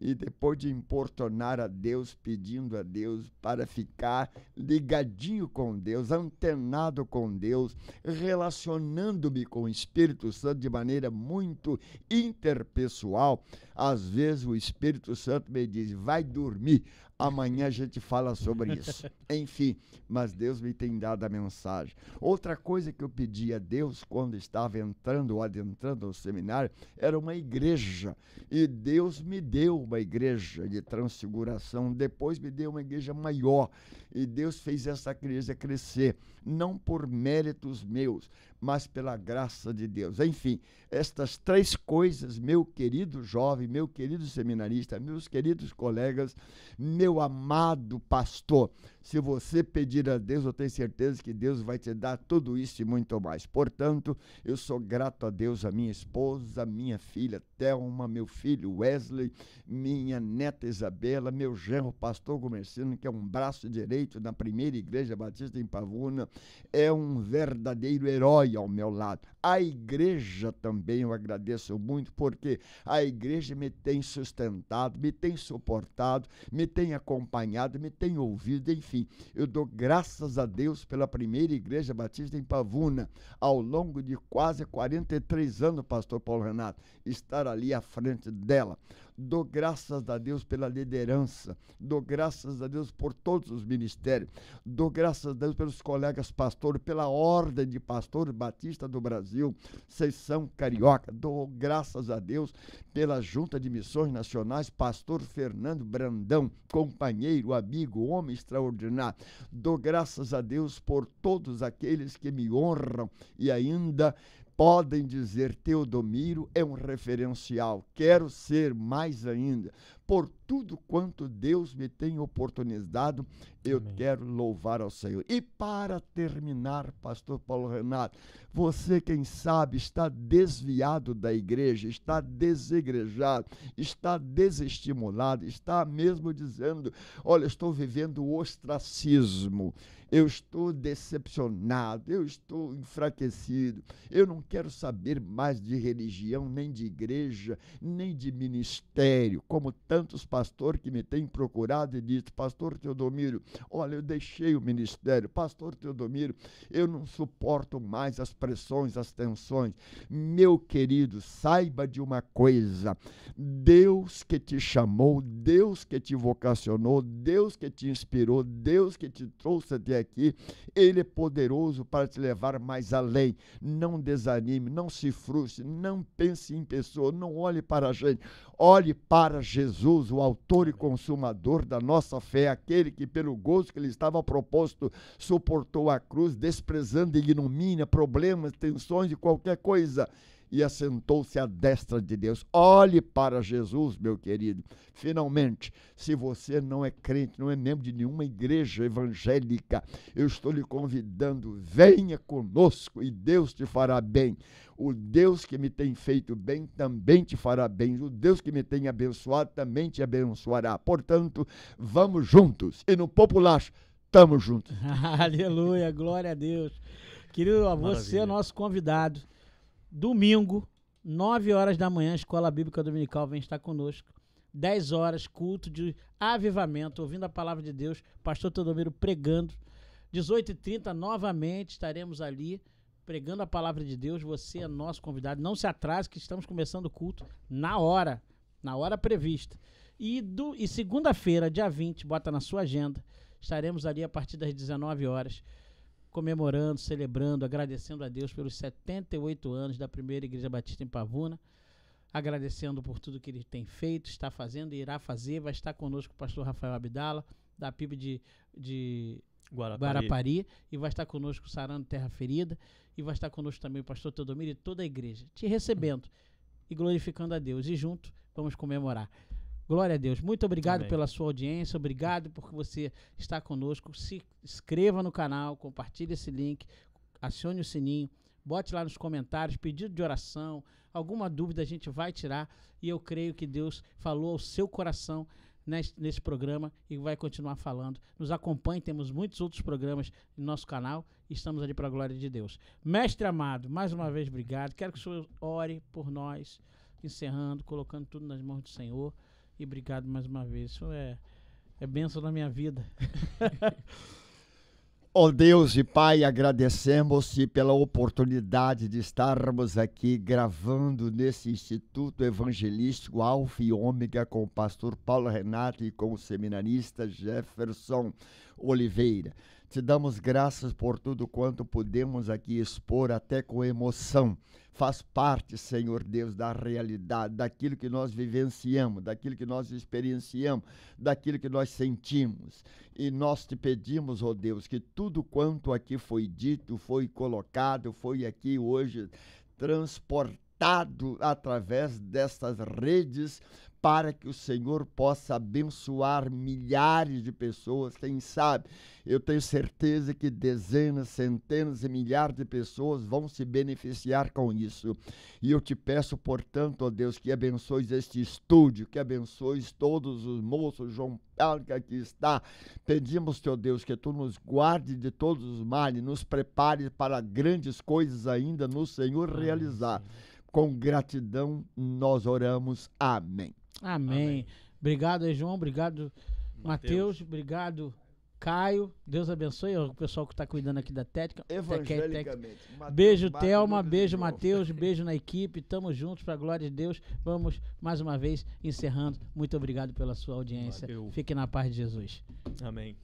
E depois de importunar a Deus, pedindo a Deus para ficar ligadinho com Deus, antenado com Deus, relacionando-me com o Espírito Santo de maneira muito interpessoal, às vezes o Espírito Santo me diz: vai dormir, amanhã a gente fala sobre isso. Enfim, mas Deus me tem dado a mensagem. Outra coisa que eu pedi a Deus quando estava entrando ou adentrando ao seminário era uma igreja. E Deus me deu uma igreja de Transfiguração, depois me deu uma igreja maior. E Deus fez essa igreja crescer, não por méritos meus, mas pela graça de Deus. Enfim, estas 3 coisas, meu querido jovem, meu querido seminarista, meus queridos colegas, meu amado pastor, se você pedir a Deus, eu tenho certeza que Deus vai te dar tudo isso e muito mais. Portanto, eu sou grato a Deus, a minha esposa, a minha filha Thelma, meu filho Wesley, minha neta Isabela, meu genro pastor Gomercino, que é um braço direito na primeira igreja batista em Pavuna, é um verdadeiro herói ao meu lado. A igreja também eu agradeço muito, porque a igreja me tem sustentado, me tem suportado, me tem acompanhado, me tem ouvido, enfim. Eu dou graças a Deus pela primeira igreja batista em Pavuna, ao longo de quase 43 anos, pastor Paulo Renato, estar ali à frente dela. Dou graças a Deus pela liderança, dou graças a Deus por todos os ministérios, dou graças a Deus pelos colegas pastores, pela ordem de pastores batista do Brasil, seção carioca, dou graças a Deus pela Junta de Missões Nacionais, pastor Fernando Brandão, companheiro, amigo, homem extraordinário, dou graças a Deus por todos aqueles que me honram e ainda podem dizer: Teodomiro é um referencial, quero ser mais ainda. Por tudo quanto Deus me tem oportunizado, eu Amém. Quero louvar ao Senhor. E para terminar, pastor Paulo Renato, você, quem sabe, está desviado da igreja, está desegrejado, está desestimulado, está mesmo dizendo: olha, estou vivendo o ostracismo, eu estou decepcionado, eu estou enfraquecido, eu não quero saber mais de religião, nem de igreja, nem de ministério, como tantos pastores que me têm procurado e dito: pastor Teodomiro, olha, eu deixei o ministério, pastor Teodomiro, eu não suporto mais as pressões, as tensões. Meu querido, saiba de uma coisa: Deus que te chamou, Deus que te vocacionou, Deus que te inspirou, Deus que te trouxe até aqui, Ele é poderoso para te levar mais além. Não desanime, não se frustre, não pense em pessoa, não olhe para a gente, olhe para Jesus, o autor e consumador da nossa fé, aquele que pelo gozo que lhe estava proposto suportou a cruz, desprezando ignomínia, problemas, tensões de qualquer coisa, e assentou-se à destra de Deus. Olhe para Jesus, meu querido. Finalmente, se você não é crente, não é membro de nenhuma igreja evangélica, eu estou lhe convidando: venha conosco e Deus te fará bem. O Deus que me tem feito bem também te fará bem. O Deus que me tem abençoado também te abençoará. Portanto, vamos juntos. E no popular, estamos juntos. Aleluia, glória a Deus. Querido, você é nosso convidado. Domingo, 9 horas da manhã, Escola Bíblica Dominical vem estar conosco. 10 horas, culto de avivamento, ouvindo a palavra de Deus, pastor Teodomiro pregando. 18h30, novamente, estaremos ali pregando a palavra de Deus. Você é nosso convidado. Não se atrase, que estamos começando o culto na hora prevista. E segunda-feira, dia 20, bota na sua agenda, estaremos ali a partir das 19 horas, comemorando, celebrando, agradecendo a Deus pelos 78 anos da primeira Igreja Batista em Pavuna, agradecendo por tudo que ele tem feito, está fazendo e irá fazer. Vai estar conosco o pastor Rafael Abdala, da PIB de Guarapari, e vai estar conosco o Sarando Terra Ferida, e vai estar conosco também o pastor Teodomiro e toda a igreja, te recebendo e glorificando a Deus, e junto vamos comemorar. Glória a Deus. Muito obrigado pela sua audiência, obrigado porque você está conosco. Se inscreva no canal, compartilhe esse link, acione o sininho, bote lá nos comentários, pedido de oração, alguma dúvida a gente vai tirar, e eu creio que Deus falou ao seu coração nesse programa e vai continuar falando. Nos acompanhe, temos muitos outros programas no nosso canal e estamos ali para a glória de Deus. Mestre amado, mais uma vez obrigado. Quero que o Senhor ore por nós, encerrando, colocando tudo nas mãos do Senhor. E obrigado mais uma vez. Isso é bênção na minha vida. Ó Deus e Pai, agradecemos-te pela oportunidade de estarmos aqui gravando nesse Instituto Evangelístico Alfa e Ômega com o pastor Paulo Renato e com o seminarista Jefferson Oliveira. Te damos graças por tudo quanto pudemos aqui expor, até com emoção. Faz parte, Senhor Deus, da realidade, daquilo que nós vivenciamos, daquilo que nós experienciamos, daquilo que nós sentimos. E nós te pedimos, ó Deus, que tudo quanto aqui foi dito, foi colocado, foi aqui hoje transportado através destas redes, para que o Senhor possa abençoar milhares de pessoas, quem sabe, eu tenho certeza que dezenas, centenas e milhares de pessoas vão se beneficiar com isso. E eu te peço, portanto, ó Deus, que abençoes este estúdio, que abençoes todos os moços, João Paulo que aqui está. Pedimos-te, ó Deus, que tu nos guarde de todos os males, nos prepare para grandes coisas ainda no Senhor realizar. Com gratidão nós oramos. Amém. Amém. Obrigado, João. Obrigado, Mateus. Obrigado, Caio. Deus abençoe o pessoal que está cuidando aqui da técnica. Evangelicamente. Beijo, Thelma. Beijo, Mateus. Beijo na equipe. Tamo juntos para a glória de Deus. Vamos mais uma vez encerrando. Muito obrigado pela sua audiência. Valeu. Fique na paz de Jesus. Amém.